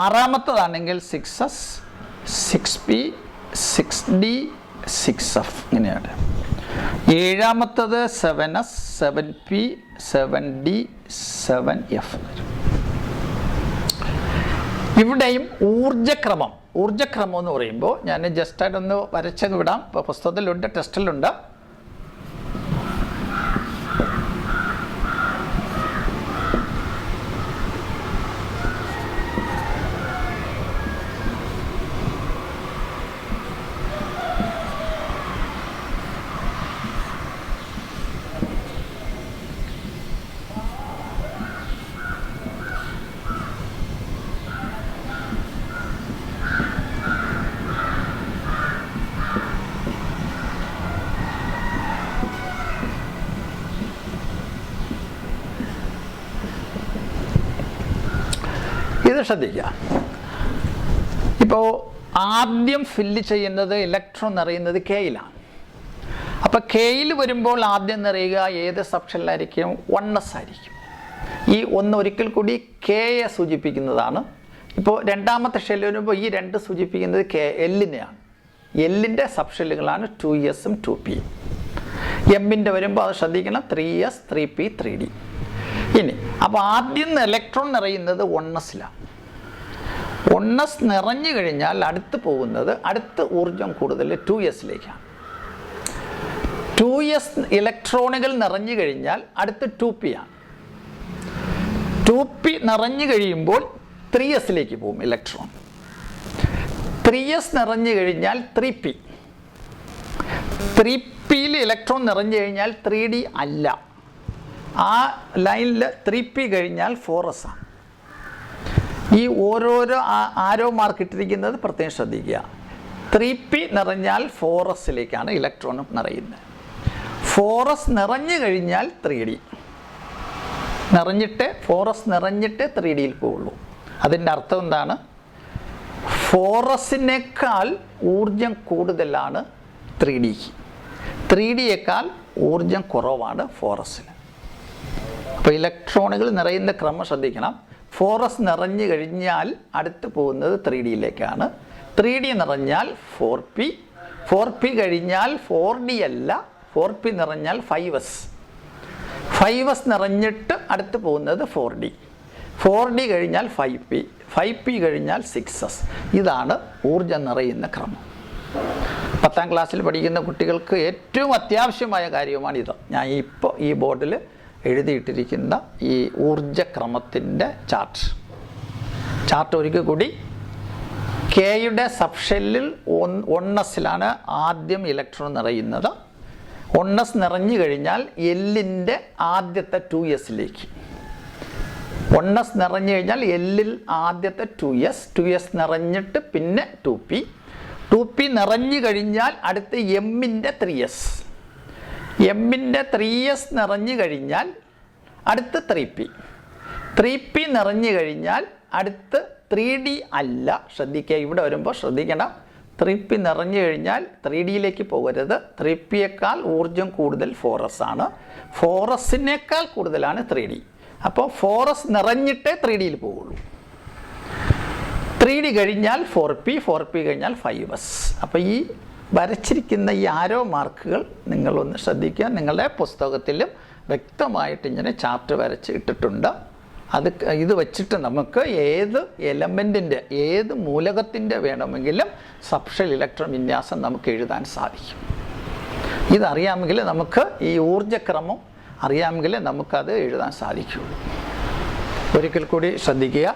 ആറാമത്തതാണെങ്കിൽ 6s 6p 6d 6f ഇങ്ങനെയാണ്. ഏഴാമത്തത് 7s 7p 7d 7f. ഇവിടെയും ഊർജ്ജക്രമം എന്ന് പറയുമ്പോൾ ഞാൻ ജസ്റ്റായിട്ടൊന്ന് വരച്ചങ്ങ് വിടാം. ഇപ്പോൾ പുസ്തകത്തിലുണ്ട്, ടെസ്റ്റിലുണ്ട്. ഇത് ശ്രദ്ധിക്കുക. ഇപ്പോൾ ആദ്യം ഫില്ല് ചെയ്യുന്നത് ഇലക്ട്രോൺ നിറയുന്നത് കെയിലാണ്. അപ്പോൾ കെയിൽ വരുമ്പോൾ ആദ്യം നിറയുക ഏത് സബ്ഷെല്ലായിരിക്കും? 1s ആയിരിക്കും. ഈ ഒന്ന് ഒരിക്കൽ കൂടി കെയെ സൂചിപ്പിക്കുന്നതാണ്. ഇപ്പോൾ രണ്ടാമത്തെ ഷെല്ല് വരുമ്പോൾ ഈ രണ്ട് സൂചിപ്പിക്കുന്നത് എല്ലിനെയാണ്. എല്ലിൻ്റെ സബ്ഷെല്ലുകളാണ് 2s 2p. എമ്മിൻ്റെ വരുമ്പോൾ അത് ശ്രദ്ധിക്കണം, 3s 3p 3d. ഇനി അപ്പോൾ ആദ്യം ഇലക്ട്രോൺ നിറയുന്നത് 1sലാണ്. 1s നിറഞ്ഞു കഴിഞ്ഞാൽ അടുത്ത് പോകുന്നത്, അടുത്ത ഊർജം കൂടുതൽ 2sലേക്കാണ്. 2s ഇലക്ട്രോണുകൾ നിറഞ്ഞു കഴിഞ്ഞാൽ അടുത്ത് 2p ആണ്. 2p നിറഞ്ഞു കഴിയുമ്പോൾ 3sലേക്ക് പോകും ഇലക്ട്രോൺ. 3s നിറഞ്ഞു കഴിഞ്ഞാൽ 3p. 3pയിൽ ഇലക്ട്രോൺ നിറഞ്ഞു കഴിഞ്ഞാൽ 3d അല്ല. ആ ലൈനിൽ 3p കഴിഞ്ഞാൽ 4s ആണ്. ഈ ഓരോരോ ആരോ മാർക്ക് ഇട്ടിരിക്കുന്നത് പ്രത്യേകം ശ്രദ്ധിക്കുക. 3p നിറഞ്ഞാൽ 4sലേക്കാണ് ഇലക്ട്രോൺ നിറയുന്നത്. 4s നിറഞ്ഞു കഴിഞ്ഞാൽ 3d നിറഞ്ഞിട്ട് 4s നിറഞ്ഞിട്ട് 3dയിൽ പോവുള്ളൂ. അതിൻ്റെ അർത്ഥം എന്താണ്? 4sനേക്കാൾ ഊർജം കൂടുതലാണ് 3dക്ക്. 3dയേക്കാൾ ഊർജം കുറവാണ് 4sന്. അപ്പോൾ ഇലക്ട്രോണുകൾ നിറയുന്ന ക്രമം ശ്രദ്ധിക്കണം. 4s നിറഞ്ഞു കഴിഞ്ഞാൽ അടുത്ത് പോകുന്നത് 3dയിലേക്കാണ്. 3d നിറഞ്ഞാൽ 4p. 4p കഴിഞ്ഞാൽ 4d അല്ല, 4p നിറഞ്ഞാൽ 5s. 5s നിറഞ്ഞിട്ട് അടുത്ത് പോകുന്നത് 4d. 4d കഴിഞ്ഞാൽ 5p. 5p കഴിഞ്ഞാൽ 6s. ഇതാണ് ഊർജം നിറയുന്ന ക്രമം. 10ാം ക്ലാസ്സിൽ പഠിക്കുന്ന കുട്ടികൾക്ക് ഏറ്റവും അത്യാവശ്യമായ കാര്യമാണിത്. ഞാൻ ഇപ്പോൾ ഈ ബോർഡിൽ എഴുതിയിട്ടിരിക്കുന്ന ഈ ഊർജക്രമത്തിൻ്റെ ചാർട്ട് ഒരിക്കൽ കൂടി. കെയുടെ സബ്ഷെല്ലിൽ 1sലാണ് ആദ്യം ഇലക്ട്രോൺ നിറയുന്നത്. 1s നിറഞ്ഞു കഴിഞ്ഞാൽ എല്ലിൻ്റെ ആദ്യത്തെ 2sലേക്ക്. 1s നിറഞ്ഞു കഴിഞ്ഞാൽ എല്ലിൽ ആദ്യത്തെ 2s നിറഞ്ഞിട്ട് പിന്നെ 2p നിറഞ്ഞു കഴിഞ്ഞാൽ അടുത്ത് എമ്മിൻ്റെ 3s. എമ്മിൻ്റെ 3s നിറഞ്ഞു കഴിഞ്ഞാൽ അടുത്ത് 3p നിറഞ്ഞു കഴിഞ്ഞാൽ അടുത്ത് 3d അല്ല. ശ്രദ്ധിക്കുക, ഇവിടെ വരുമ്പോൾ ശ്രദ്ധിക്കണം. 3p നിറഞ്ഞു കഴിഞ്ഞാൽ 3dയിലേക്ക് പോകരുത്. 3pയേക്കാൾ ഊർജം കൂടുതൽ 4s ആണ്. 4sനേക്കാൾ കൂടുതലാണ് 3d. അപ്പോൾ 4s നിറഞ്ഞിട്ടേ 3dയിൽ പോവുള്ളൂ. 3d കഴിഞ്ഞാൽ 4p കഴിഞ്ഞാൽ 5s. അപ്പോൾ ഈ വരച്ചിരിക്കുന്ന ഈ ആരോ മാർക്കുകൾ നിങ്ങളൊന്ന് ശ്രദ്ധിക്കുക. നിങ്ങളുടെ പുസ്തകത്തിലും വ്യക്തമായിട്ട് ഇങ്ങനെ ചാർട്ട് വരച്ച് ഇട്ടിട്ടുണ്ട്. ഇത് വെച്ചിട്ട് നമുക്ക് ഏത് എലമെൻറ്റിൻ്റെ, ഏത് മൂലകത്തിൻ്റെ വേണമെങ്കിലും സബ്ഷെൽ ഇലക്ട്രോൺ വിന്യാസം നമുക്ക് എഴുതാൻ സാധിക്കും. ഇതറിയാമെങ്കിൽ നമുക്ക് ഈ ഊർജ്ജക്രമം അറിയാമെങ്കിൽ നമുക്കത് എഴുതാൻ സാധിക്കുകയുള്ളൂ. ഒരിക്കൽ കൂടി ശ്രദ്ധിക്കുക.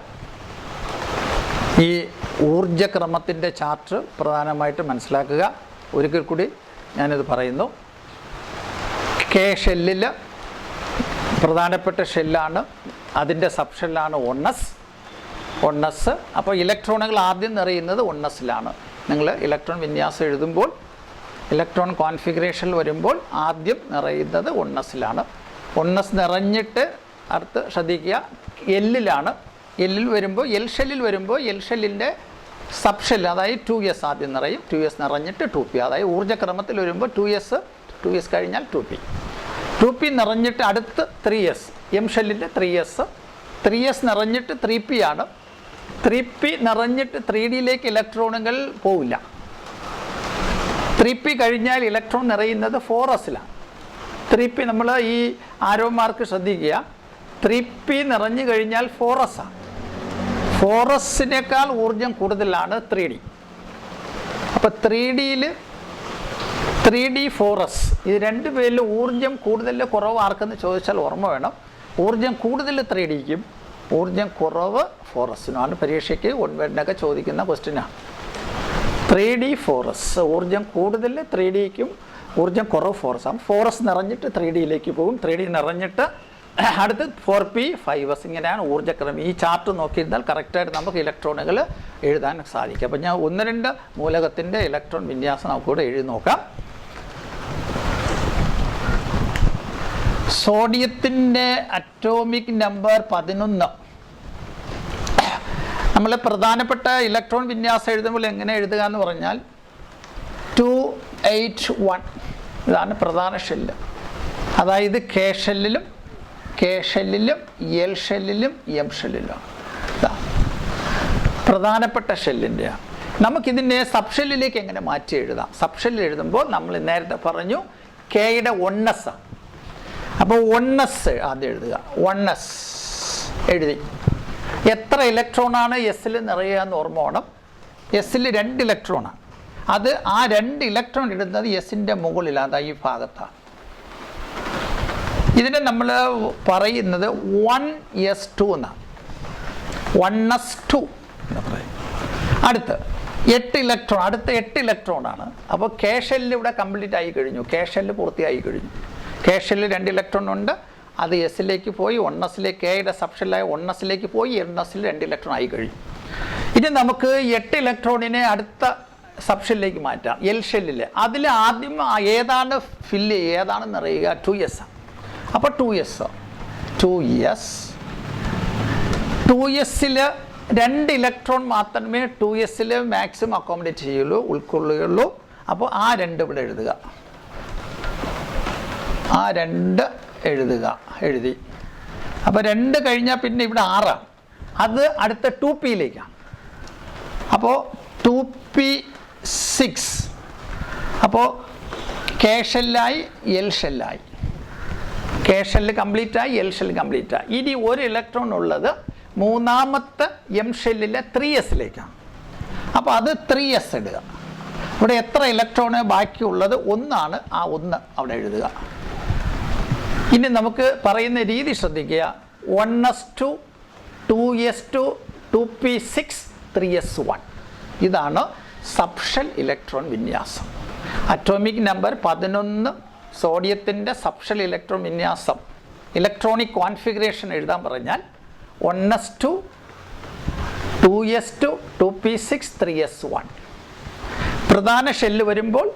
ഈ ഊർജ്ജക്രമത്തിൻ്റെ ചാർട്ട് പ്രധാനമായിട്ട് മനസ്സിലാക്കുക. ഒരിക്കൽ കൂടി ഞാനിത് പറയുന്നു. കെ ഷെല്ലിൽ പ്രധാനപ്പെട്ട ഷെല്ലാണ്, അതിൻ്റെ സബ്ഷെല്ലാണ് 1s. 1s. അപ്പോൾ ഇലക്ട്രോണുകൾ ആദ്യം നിറയുന്നത് 1sലാണ്. നിങ്ങൾ ഇലക്ട്രോൺ വിന്യാസം എഴുതുമ്പോൾ ഇലക്ട്രോൺ കോൺഫിഗറേഷനിൽ വരുമ്പോൾ ആദ്യം നിറയുന്നത് 1sലാണ്. 1s നിറഞ്ഞിട്ട് അടുത്ത് ശ്രദ്ധിക്കുക എല്ലിലാണ്. എല്ലിൽ വരുമ്പോൾ എൽ ഷെല്ലിൽ വരുമ്പോൾ എൽ ഷെല്ലിൻ്റെ സബ് ഷെല്ല് അതായത് 2s ആദ്യം നിറയും. 2s നിറഞ്ഞിട്ട് 2p, അതായത് ഊർജ്ജക്രമത്തിൽ വരുമ്പോൾ 2s കഴിഞ്ഞാൽ 2p നിറഞ്ഞിട്ട് അടുത്ത് 3s, എം ഷെല്ലിൻ്റെ 3s നിറഞ്ഞിട്ട് 3p ആണ്. 3p നിറഞ്ഞിട്ട് 3Dയിലേക്ക് ഇലക്ട്രോണുകൾ പോവില്ല. 3p കഴിഞ്ഞാൽ ഇലക്ട്രോൺ നിറയുന്നത് 4sലാണ്. 3p നമ്മൾ ഈ ആരോ മാർക്ക് ശ്രദ്ധിക്കുക. 3p നിറഞ്ഞു കഴിഞ്ഞാൽ 4s ആണ്. 4sനേക്കാൾ ഊർജം കൂടുതലാണ് 3D. അപ്പോൾ 3D 4s ഇത് രണ്ട് പേരിൽ ഊർജം കൂടുതൽ കുറവ് ആർക്കെന്ന് ചോദിച്ചാൽ ഓർമ്മ വേണം. ഊർജം കൂടുതൽ 3Dക്കും ഊർജം കുറവ് 4sനുമാണ്. പരീക്ഷയ്ക്ക് 1 വേർഡിനൊക്കെ ചോദിക്കുന്ന ക്വസ്റ്റ്യനാണ്. 3D 4s ഊർജം കൂടുതൽ 3Dക്കും ഊർജം കുറവ് 4s ആണ്. 4s നിറഞ്ഞിട്ട് 3Dയിലേക്ക് പോകും. 3D നിറഞ്ഞിട്ട് അടുത്ത് 4p 5s. ഇങ്ങനെയാണ് ഊർജ്ജക്രമം. ഈ ചാർട്ട് നോക്കിയിരുന്നാൽ കറക്റ്റായിട്ട് നമുക്ക് ഇലക്ട്രോണുകൾ എഴുതാൻ സാധിക്കും. അപ്പോൾ ഞാൻ 1-2 മൂലകത്തിൻ്റെ ഇലക്ട്രോൺ വിന്യാസം നമുക്കിവിടെ എഴുതി നോക്കാം. സോഡിയത്തിൻ്റെ അറ്റോമിക് നമ്പർ 11. നമ്മൾ പ്രധാനപ്പെട്ട ഇലക്ട്രോൺ വിന്യാസം എഴുതുമ്പോൾ എങ്ങനെ എഴുതുക എന്ന് പറഞ്ഞാൽ 281 ഇതാണ് പ്രധാന ഷെല്ല്. അതായത് കെ ഷെല്ലിലും എൽ ഷെല്ലിലും എം ഷെല്ലിലും പ്രധാനപ്പെട്ട ഷെല്ലിൻ്റെയാണ്. നമുക്കിതിൻ്റെ സബ് ഷെല്ലിലേക്ക് എങ്ങനെ മാറ്റി എഴുതാം? സബ് ഷെല്ലിൽ എഴുതുമ്പോൾ നമ്മൾ നേരത്തെ പറഞ്ഞു കെയുടെ 1s ആണ്. അപ്പോൾ 1s ആദ്യം എഴുതുക. 1s എഴുതി. എത്ര ഇലക്ട്രോണാണ് എസ്സിൽ നിറയുക എന്ന് ഓർമ്മ വേണം. എസ്സിൽ 2 ഇലക്ട്രോണാണ്. അത് ആ 2 ഇലക്ട്രോൺ ഇടുന്നത് എസിൻ്റെ മുകളിലാണ്, അതായത് ഈ ഭാഗത്താണ്. ഇതിനെ നമ്മൾ പറയുന്നത് 1s2 എന്നാണ്. 1s2 എന്ന് പറയും. അടുത്ത 8 ഇലക്ട്രോണാണ്. അപ്പോൾ കെ ഷെല്ല് ഇവിടെ കംപ്ലീറ്റ് ആയി കഴിഞ്ഞു. കെ ഷെല്ല് പൂർത്തിയായി കഴിഞ്ഞു. കെ ഷെല്ല് 2 ഇലക്ട്രോൺ ഉണ്ട്. അത് എസിലേക്ക് പോയി 1sലേക്ക് കെയുടെ സബ്ഷെല്ലായ 1sലേക്ക് പോയി 1s 2 ഇലക്ട്രോൺ ആയി കഴിഞ്ഞു. ഇനി നമുക്ക് 8 ഇലക്ട്രോണിനെ അടുത്ത സബ്ഷെല്ലിലേക്ക് മാറ്റാം. എൽ ഷെല്ലിൽ അതിൽ ആദ്യം ഏതാണ് ഫില്ല് ചെയ്യുക, ഏതാണ് നിറയുക? 2s. അപ്പോൾ 2s 2sൽ 2 ഇലക്ട്രോൺ മാത്രമേ 2sൽ മാക്സിമം അക്കോമഡേറ്റ് ചെയ്യുള്ളൂ, ഉൾക്കൊള്ളുകയുള്ളൂ. അപ്പോൾ ആ 2 ഇവിടെ എഴുതുക. ആ 2 എഴുതി. അപ്പോൾ 2 കഴിഞ്ഞാൽ പിന്നെ ഇവിടെ 6. അത് അടുത്ത 2pയിലേക്കാണ്. അപ്പോൾ 2p6. അപ്പോൾ കെ ഷെല്ലായി എൽ ഷെല്ലായി. കെ ഷെല്ല് കംപ്ലീറ്റ് ആയി, എൽ ഷെല്ല് കംപ്ലീറ്റ് ആയി. ഇനി 1 ഇലക്ട്രോൺ ഉള്ളത് മൂന്നാമത്തെ എം ഷെല്ലിലെ 3sലേക്കാണ്. അപ്പോൾ അത് 3s ഇടുക. ഇവിടെ എത്ര ഇലക്ട്രോണ് ബാക്കിയുള്ളത്? 1 ആണ്. ആ 1 അവിടെ എഴുതുക. ഇനി നമുക്ക് പറയുന്ന രീതി ശ്രദ്ധിക്കുക. 1s2 2s2 2p6 3s1 ഇതാണ് സബ്ഷെൽ ഇലക്ട്രോൺ വിന്യാസം. അറ്റോമിക് നമ്പർ 11 സോഡിയത്തിൻ്റെ സബ്ഷെൽ ഇലക്ട്രോൺ വിന്യാസം ഇലക്ട്രോണിക് കോൺഫിഗറേഷൻ എഴുതാൻ പറഞ്ഞാൽ 1s2 2s2 2p6 3s1. പ്രധാന ഷെല്ല് വരുമ്പോൾ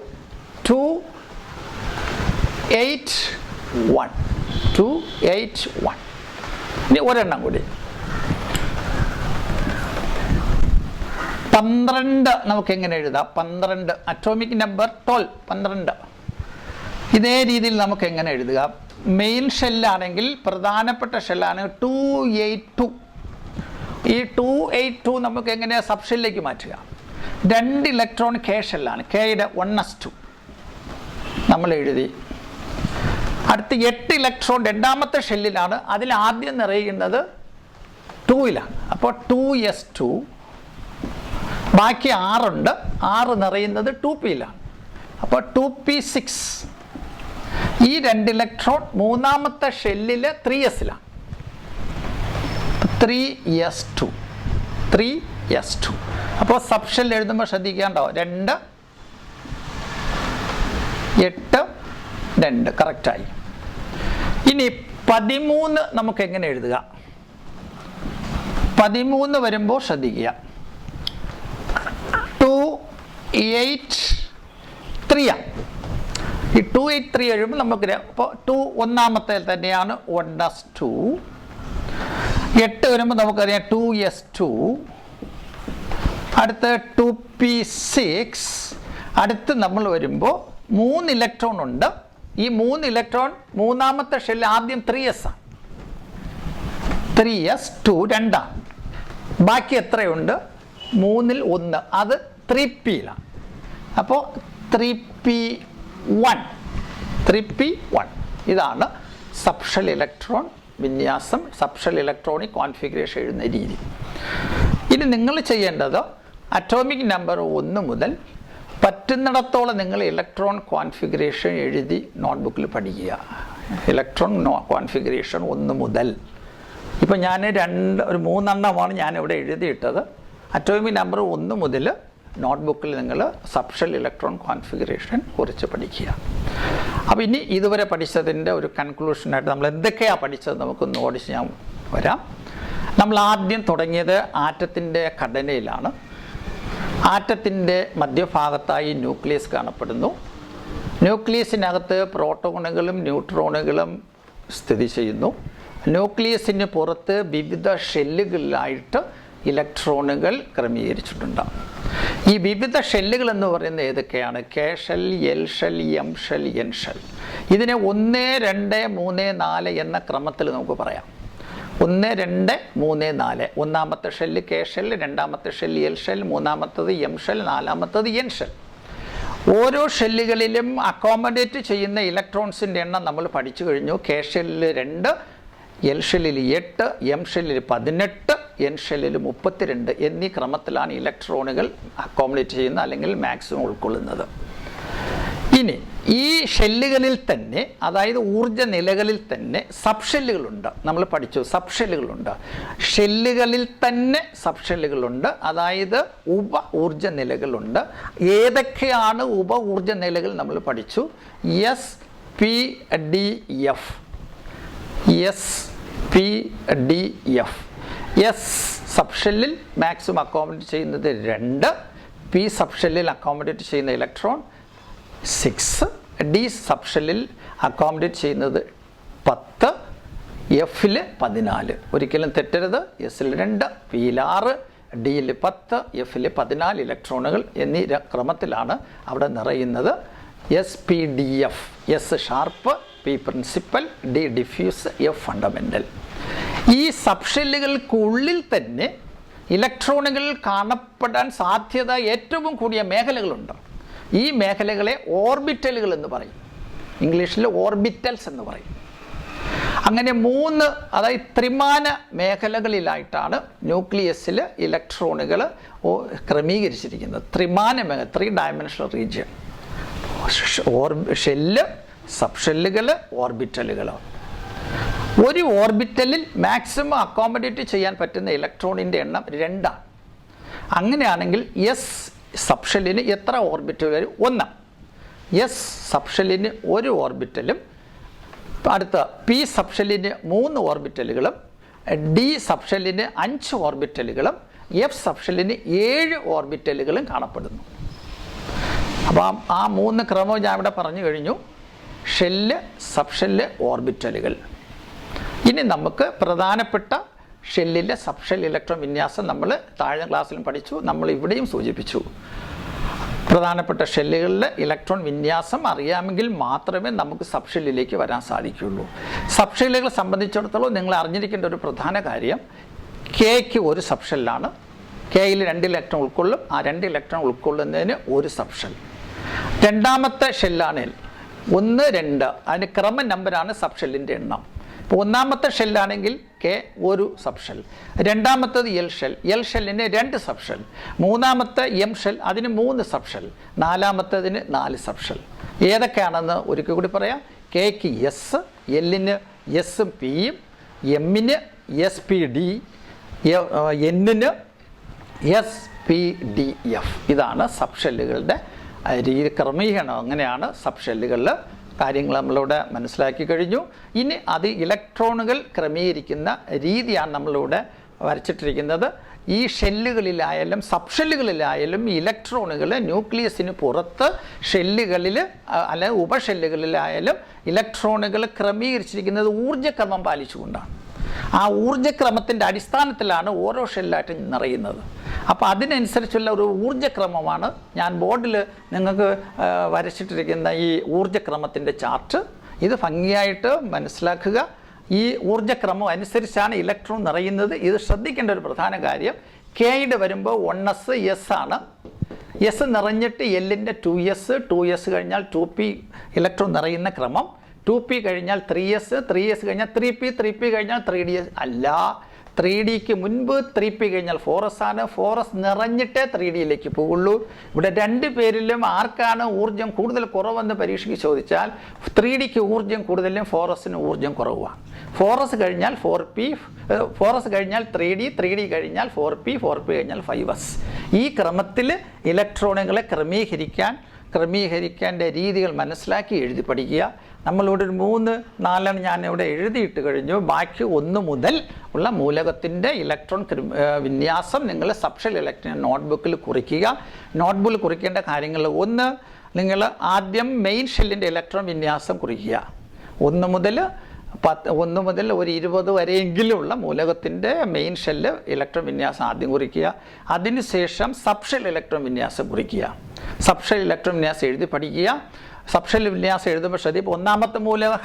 281. ഇനി ഒരെണ്ണം കൂടി 12 നമുക്ക് എങ്ങനെ എഴുതാം? 12 അറ്റോമിക് നമ്പർ 12. ഇതേ രീതിയിൽ നമുക്ക് എങ്ങനെ എഴുതുക? മെയിൻ ഷെല്ലാണെങ്കിൽ പ്രധാനപ്പെട്ട ഷെല്ലാണ് 282. ഈ 282 നമുക്ക് എങ്ങനെയാണ് സബ് ഷെല്ലിലേക്ക് മാറ്റുക? 2 ഇലക്ട്രോൺ കെ ഷെല്ലാണ്. കെയുടെ 1s2 നമ്മൾ എഴുതി. അടുത്ത് 8 ഇലക്ട്രോൺ രണ്ടാമത്തെ ഷെല്ലിലാണ്. അതിൽ ആദ്യം നിറയുന്നത് 2ലാണ്. അപ്പോൾ 2s2. ബാക്കി 6 ഉണ്ട്. 6 നിറയുന്നത് 2pയിലാണ്. അപ്പോൾ 2p6. ഈ 2 ഇലക്ട്രോൺ മൂന്നാമത്തെ ഷെല്ലിൽ 3sലാണ്. 3s2. അപ്പോൾ സബ് ഷെൽ എഴുതുമ്പോൾ ശ്രദ്ധിക്കാണ്ടോ 2 8 2 കറക്റ്റായി. ഇനി 13 നമുക്ക് എങ്ങനെ എഴുതുക? 13 വരുമ്പോൾ ശ്രദ്ധിക്കുക, 283 ആണ്. ഈ 283 കഴിയുമ്പോൾ നമുക്ക് ഇപ്പോൾ 2 ഒന്നാമത്തെ തന്നെയാണ് 1s2. 8 വരുമ്പോൾ നമുക്കറിയാം 2s2. അടുത്ത 2p6. അടുത്ത് നമ്മൾ വരുമ്പോൾ 3 ഇലക്ട്രോൺ ഉണ്ട്. ഈ 3 ഇലക്ട്രോൺ മൂന്നാമത്തെ ഷെല്ലിൽ ആദ്യം 3s ആണ്. 3s2 2ആണ്. ബാക്കി എത്രയുണ്ട്? 3ൽ 1, അത് 3pയിലാണ്. അപ്പോൾ 3p1. ഇതാണ് സബ്ഷെൽ ഇലക്ട്രോൺ വിന്യാസം, സബ്ഷെൽ ഇലക്ട്രോണിക് കോൺഫിഗറേഷൻ എഴുതുന്ന രീതി. ഇനി നിങ്ങൾ ചെയ്യേണ്ടത് അറ്റോമിക് നമ്പർ 1 മുതൽ പറ്റുന്നിടത്തോളം നിങ്ങൾ ഇലക്ട്രോൺ കോൺഫിഗറേഷൻ എഴുതി നോട്ട്ബുക്കിൽ പഠിക്കുക. ഇലക്ട്രോൺ കോൺഫിഗറേഷൻ 1 മുതൽ. ഇപ്പം ഞാൻ ഒരു 3 എണ്ണമാണ് ഞാനിവിടെ എഴുതിയിട്ടത്. അറ്റോമിക് നമ്പർ 1 മുതൽ നോട്ട്ബുക്കിൽ നിങ്ങൾ സബ്ഷെൽ ഇലക്ട്രോൺ കോൺഫിഗറേഷൻ കുറിച്ച് പഠിക്കുക. അപ്പോൾ ഇനി ഇതുവരെ പഠിച്ചതിൻ്റെ ഒരു കൺക്ലൂഷനായിട്ട് നമ്മൾ എന്തൊക്കെയാണ് പഠിച്ചത് നമുക്കൊന്ന് ഓടിച്ച് ഞാൻ വരാം. നമ്മൾ ആദ്യം തുടങ്ങിയത് ആറ്റത്തിൻ്റെ ഘടനയിലാണ്. ആറ്റത്തിൻ്റെ മധ്യഭാഗത്തായി ന്യൂക്ലിയസ് കാണപ്പെടുന്നു. ന്യൂക്ലിയസിനകത്ത് പ്രോട്ടോണുകളും ന്യൂട്രോണുകളും സ്ഥിതി ചെയ്യുന്നു. ന്യൂക്ലിയസിന് പുറത്ത് വിവിധ ഷെല്ലുകളിലായിട്ട് ഇലക്ട്രോണുകൾ ക്രമീകരിച്ചിട്ടുണ്ട്. ഈ വിവിധ ഷെല്ലുകൾ എന്ന് പറയുന്നത് ഏതൊക്കെയാണ്? K shell, L shell, M shell, N shell. ഇതിനെ 1, 2, 3, 4 എന്ന ക്രമത്തിൽ നമുക്ക് പറയാം. 1, 2, 3, 4. ഒന്നാമത്തെ ഷെല്ല് കെ ഷെൽ, രണ്ടാമത്തെ ഷെല്ല് എൽ ഷെൽ, മൂന്നാമത്തത് എം ഷെൽ, നാലാമത്തത് എൻ ഷെൽ. ഓരോ ഷെല്ലുകളിലും അക്കോമഡേറ്റ് ചെയ്യുന്ന ഇലക്ട്രോൺസിൻ്റെ എണ്ണം നമ്മൾ പഠിച്ചു കഴിഞ്ഞു. കെ ഷെല്ലിൽ 2, എൽ ഷെല്ലിൽ 8, എം ഷെല്ലിൽ 18, എൻ ഷെല്ലിൽ 32 എന്നീ ക്രമത്തിലാണ് ഇലക്ട്രോണുകൾ അക്കോമഡേറ്റ് ചെയ്യുന്ന അല്ലെങ്കിൽ മാക്സിമം ഉൾക്കൊള്ളുന്നത്. ഇനി ഈ ഷെല്ലുകളിൽ തന്നെ, അതായത് ഊർജ്ജ നിലകളിൽ തന്നെ സബ്ഷെല്ലുകളുണ്ട്. നമ്മൾ പഠിച്ചു സബ്ഷെല്ലുകളുണ്ട്. ഷെല്ലുകളിൽ തന്നെ സബ്ഷെല്ലുകളുണ്ട്, അതായത് ഉപ ഊർജ്ജ നിലകളുണ്ട്. ഏതൊക്കെയാണ് ഉപ ഊർജ്ജ നിലകൾ നമ്മൾ പഠിച്ചു. SPDF. എസ് സബ്ഷെല്ലിൽ മാക്സിമം അക്കോമഡേറ്റ് ചെയ്യുന്നത് 2, പി സബ്ഷെല്ലിൽ അക്കോമഡേറ്റ് ചെയ്യുന്ന ഇലക്ട്രോൺ 6, ഡി സബ്ഷെല്ലിൽ അക്കോമഡേറ്റ് ചെയ്യുന്നത് 10, എഫിൽ 14. ഒരിക്കലും തെറ്റരുത്. എസിൽ 2, പിയിൽ 6, ഡിയിൽ 10, എഫിൽ 14 ഇലക്ട്രോണുകൾ എന്നീ ക്രമത്തിലാണ് അവിടെ നിറയുന്നത്. SPDF. S sharp, P principal, D diffuse, F fundamental. ഈ സബ്ഷെല്ലുകൾക്കുള്ളിൽ തന്നെ ഇലക്ട്രോണുകൾ കാണപ്പെടാൻ സാധ്യത ഏറ്റവും കൂടിയ മേഖലകളുണ്ട്. ഈ മേഖലകളെ ഓർബിറ്റലുകൾ എന്ന് പറയും. ഇംഗ്ലീഷിൽ ഓർബിറ്റൽസ് എന്ന് പറയും. അങ്ങനെ 3, അതായത് ത്രിമാന മേഖലകളിലായിട്ടാണ് ന്യൂക്ലിയസിൽ ഇലക്ട്രോണുകൾ ക്രമീകരിച്ചിരിക്കുന്നത്. ത്രിമാന മേഖല, 3 ഡയമെൻഷണൽ റീജിയൻ. ഷെല്ല്, സബ്ഷെല്ലുകൾ, ഓർബിറ്റലുകൾ. ഒരു ഓർബിറ്റലിൽ മാക്സിമം അക്കോമഡേറ്റ് ചെയ്യാൻ പറ്റുന്ന ഇലക്ട്രോണിൻ്റെ എണ്ണം 2 ആണ്. അങ്ങനെയാണെങ്കിൽ എസ് സബ്ഷെല്ലിന് എത്ര ഓർബിറ്റൽ വരും? 1. എസ് സബ്ഷെല്ലിന് 1 ഓർബിറ്റലും, അടുത്ത പി സബ്ഷെല്ലിന് 3 ഓർബിറ്റലുകളും, ഡി സബ്ഷെല്ലിന് 5 ഓർബിറ്റലുകളും, എഫ് സബ്ഷെല്ലിന് 7 ഓർബിറ്റലുകളും കാണപ്പെടുന്നു. അപ്പോൾ ആ 3 ക്രമവും ഞാൻ ഇവിടെ പറഞ്ഞു കഴിഞ്ഞു. ഷെല്ല്, സബ്ഷെല്ല്, ഓർബിറ്റലുകൾ. ഇനി നമുക്ക് പ്രധാനപ്പെട്ട ഷെല്ലിലെ സബ്ഷെൽ ഇലക്ട്രോൺ വിന്യാസം നമ്മൾ താഴെ ക്ലാസ്സിലും പഠിച്ചു, നമ്മൾ ഇവിടെയും സൂചിപ്പിച്ചു. പ്രധാനപ്പെട്ട ഷെല്ലുകളിലെ ഇലക്ട്രോൺ വിന്യാസം അറിയാമെങ്കിൽ മാത്രമേ നമുക്ക് സബ്ഷെല്ലിലേക്ക് വരാൻ സാധിക്കുകയുള്ളൂ. സബ്ഷെല്ലുകളെ സംബന്ധിച്ചിടത്തോളം നിങ്ങൾ അറിഞ്ഞിരിക്കേണ്ട ഒരു പ്രധാന കാര്യം, കെയ്ക്ക് 1 സബ്ഷെല്ലാണ്. കെയിൽ 2 ഇലക്ട്രോൺ ഉൾക്കൊള്ളും. ആ 2 ഇലക്ട്രോൺ ഉൾക്കൊള്ളുന്നതിന് 1 സബ്ഷെൽ. രണ്ടാമത്തെ ഷെല്ലാണ് 1, 2. അതിന് ക്രമ നമ്പറാണ് സബ്ഷെല്ലിൻ്റെ എണ്ണം. ഇപ്പോൾ ഒന്നാമത്തെ ഷെല്ലാണെങ്കിൽ കെ 1 സബ്ഷെൽ, രണ്ടാമത്തത് എൽ ഷെൽ, എൽ ഷെല്ലിന് 2 സബ്ഷെൽ, മൂന്നാമത്തെ എം ഷെൽ, അതിന് 3 സബ്ഷെൽ, നാലാമത്തതിന് 4 സബ്ഷെൽ. ഏതൊക്കെയാണെന്ന് ഒരിക്കൽ കൂടി പറയാം. കെയ്ക്ക് എസ്, എല്ലിന് എസും പിയും, എമ്മിന് SPD, എന്നിന് SPDF. ഇതാണ് സബ്ഷെല്ലുകളുടെ ക്രമീകരണം. അങ്ങനെയാണ് സബ്ഷെല്ലുകളിൽ കാര്യങ്ങൾ നമ്മളിവിടെ മനസ്സിലാക്കി കഴിഞ്ഞു. ഇനി അത് ഇലക്ട്രോണുകൾ ക്രമീകരിക്കുന്ന രീതിയാണ് നമ്മളിവിടെ വരച്ചിട്ടിരിക്കുന്നത് ഈ ഷെല്ലുകളിലായാലും സബ് ഷെല്ലുകളിലായാലും ഇലക്ട്രോണുകൾ ന്യൂക്ലിയസിന് പുറത്ത് ഷെല്ലുകളിൽ അല്ലെങ്കിൽ ഉപഷെല്ലുകളിലായാലും ഇലക്ട്രോണുകൾ ക്രമീകരിച്ചിരിക്കുന്നത് ഊർജ്ജക്രമം പാലിച്ചുകൊണ്ടാണ്. ആ ഊർജ്ജക്രമത്തിൻ്റെ അടിസ്ഥാനത്തിലാണ് ഓരോ ഷെല്ലായിട്ട് നിറയുന്നത്. അപ്പോൾ അതിനനുസരിച്ചുള്ള ഒരു ഊർജ്ജക്രമമാണ് ഞാൻ ബോർഡിൽ നിങ്ങൾക്ക് വരച്ചിട്ടിരിക്കുന്ന ഈ ഊർജ്ജക്രമത്തിൻ്റെ ചാർട്ട്. ഇത് ഭംഗിയായിട്ട് മനസ്സിലാക്കുക. ഈ ഊർജ്ജക്രമം അനുസരിച്ചാണ് ഇലക്ട്രോൺ നിറയുന്നത്. ഇത് ശ്രദ്ധിക്കേണ്ട ഒരു പ്രധാന കാര്യം, കെയുടെ വരുമ്പോൾ 1s എസ് ആണ്. എസ് നിറഞ്ഞിട്ട് എല്ലിൻ്റെ 2s, 2s കഴിഞ്ഞാൽ 2p ഇലക്ട്രോൺ നിറയുന്ന ക്രമം. 2p കഴിഞ്ഞാൽ 3s, 3s കഴിഞ്ഞാൽ 3p, 3p കഴിഞ്ഞാൽ 3ds അല്ല. 3Dക്ക് മുൻപ് 3p കഴിഞ്ഞാൽ 4s ആണ്. 4s നിറഞ്ഞിട്ടേ 3Dയിലേക്ക് പോകുള്ളൂ. ഇവിടെ രണ്ട് പേരിലും ആർക്കാണ് ഊർജ്ജം കൂടുതൽ കുറവെന്ന് പരീക്ഷയ്ക്ക് ചോദിച്ചാൽ 3Dക്ക് ഊർജ്ജം കൂടുതലും 4sന് ഊർജ്ജം കുറവാണ്. 4s കഴിഞ്ഞാൽ 4p, 4s കഴിഞ്ഞാൽ 3D, 3D കഴിഞ്ഞാൽ 4p, 4p കഴിഞ്ഞാൽ 5s. ഈ ക്രമത്തിൽ ഇലക്ട്രോണുകളെ ക്രമീകരിക്കേണ്ട രീതികൾ മനസ്സിലാക്കി എഴുതി പഠിക്കുക. നമ്മളിവിടെ ഒരു 3, 4 ഞാനിവിടെ എഴുതിയിട്ട് കഴിഞ്ഞു. ബാക്കി 1 മുതൽ ഉള്ള മൂലകത്തിൻ്റെ ഇലക്ട്രോൺ വിന്യാസം നിങ്ങൾ സബ്ഷെൽ ഇലക്ട്രോൺ നോട്ട്ബുക്കിൽ കുറിക്കുക. നോട്ട്ബുക്കിൽ കുറിക്കേണ്ട കാര്യങ്ങൾ, 1 നിങ്ങൾ ആദ്യം മെയിൻ ഷെല്ലിൻ്റെ ഇലക്ട്രോൺ വിന്യാസം കുറിക്കുക. 1 മുതൽ ഒരു 20 വരെയെങ്കിലുള്ള മൂലകത്തിൻ്റെ മെയിൻ ഷെല്ല് ഇലക്ട്രോൺ വിന്യാസം ആദ്യം കുറിക്കുക. അതിനുശേഷം സബ്ഷെൽ ഇലക്ട്രോൺ വിന്യാസം കുറിക്കുക. സബ്ഷെൽ ഇലക്ട്രോൺ വിന്യാസം എഴുതി പഠിക്കുക. സബ്ഷെൽ വിന്യാസം എഴുതുമ്പോൾ ശ്രദ്ധിക്കുക. ഒന്നാമത്തെ മൂലകം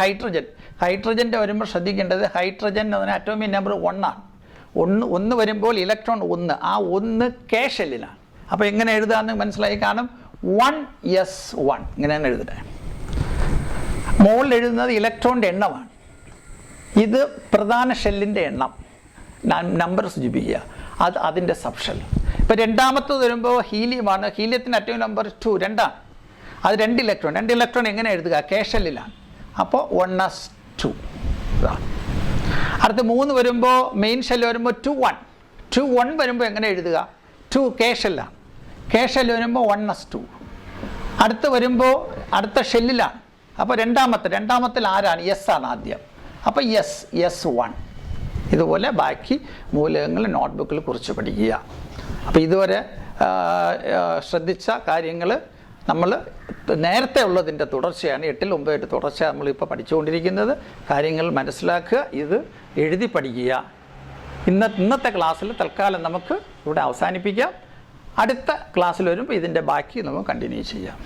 ഹൈഡ്രജൻ്റെ വരുമ്പോൾ ശ്രദ്ധിക്കേണ്ടത്, ഹൈഡ്രജൻ അറ്റോമിക് നമ്പർ 1 ആണ്. 1 വരുമ്പോൾ ഇലക്ട്രോൺ 1, ആ 1 കെ ഷെല്ലിലാണ്. അപ്പോൾ എങ്ങനെ എഴുതാമെന്ന് മനസ്സിലായി കാണും. 1s1 ഇങ്ങനെയാണ് എഴുതുന്നത്. മുകളിൽ എഴുതുന്നത് ഇലക്ട്രോണിൻ്റെ എണ്ണമാണ്. ഇത് പ്രധാന ഷെല്ലിൻ്റെ എണ്ണം, നമ്പർ സൂചിപ്പിക്കുക. അതിൻ്റെ സബ്ഷെൽ. ഇപ്പോൾ രണ്ടാമത്തത് വരുമ്പോൾ ഹീലിയമാണ്. ഹീലിയത്തിൻ്റെ അറ്റോമിക് നമ്പർ 2, 2 ആണ്. അത് 2 ഇലക്ട്രോൺ എങ്ങനെ എഴുതുക? കെ ഷെല്ലിലാണ്. അപ്പോൾ 1s2. അടുത്ത് 3 വരുമ്പോൾ മെയിൻ ഷെല്ല് വരുമ്പോൾ 2, 1 വരുമ്പോൾ എങ്ങനെ എഴുതുക? 2 കെ ഷെല്ലാണ്. കെ ഷെല്ല് വരുമ്പോൾ 1s2. അടുത്ത് വരുമ്പോൾ അടുത്ത ഷെല്ലിലാണ്. അപ്പോൾ രണ്ടാമത്തിൽ ആരാണ്? എസ് ആണ് ആദ്യം. അപ്പോൾ S1. ഇതുപോലെ ബാക്കി മൂലകങ്ങൾ നോട്ട്ബുക്കിൽ കുറിച്ച് പഠിക്കുക. അപ്പോൾ ഇതുവരെ ശ്രദ്ധിച്ച കാര്യങ്ങൾ നമ്മൾ നേരത്തെ ഉള്ളതിൻ്റെ തുടർച്ചയാണ്. 8, 9 തുടർച്ചയാണ് നമ്മളിപ്പോൾ പഠിച്ചുകൊണ്ടിരിക്കുന്നത്. കാര്യങ്ങൾ മനസ്സിലാക്കുക, ഇത് എഴുതി പഠിക്കുക. ഇന്നത്തെ ക്ലാസ്സിൽ തൽക്കാലം നമുക്ക് ഇവിടെ അവസാനിപ്പിക്കാം. അടുത്ത ക്ലാസ്സിൽ വരുമ്പോൾ ഇതിൻ്റെ ബാക്കി നമുക്ക് കണ്ടിന്യൂ ചെയ്യാം.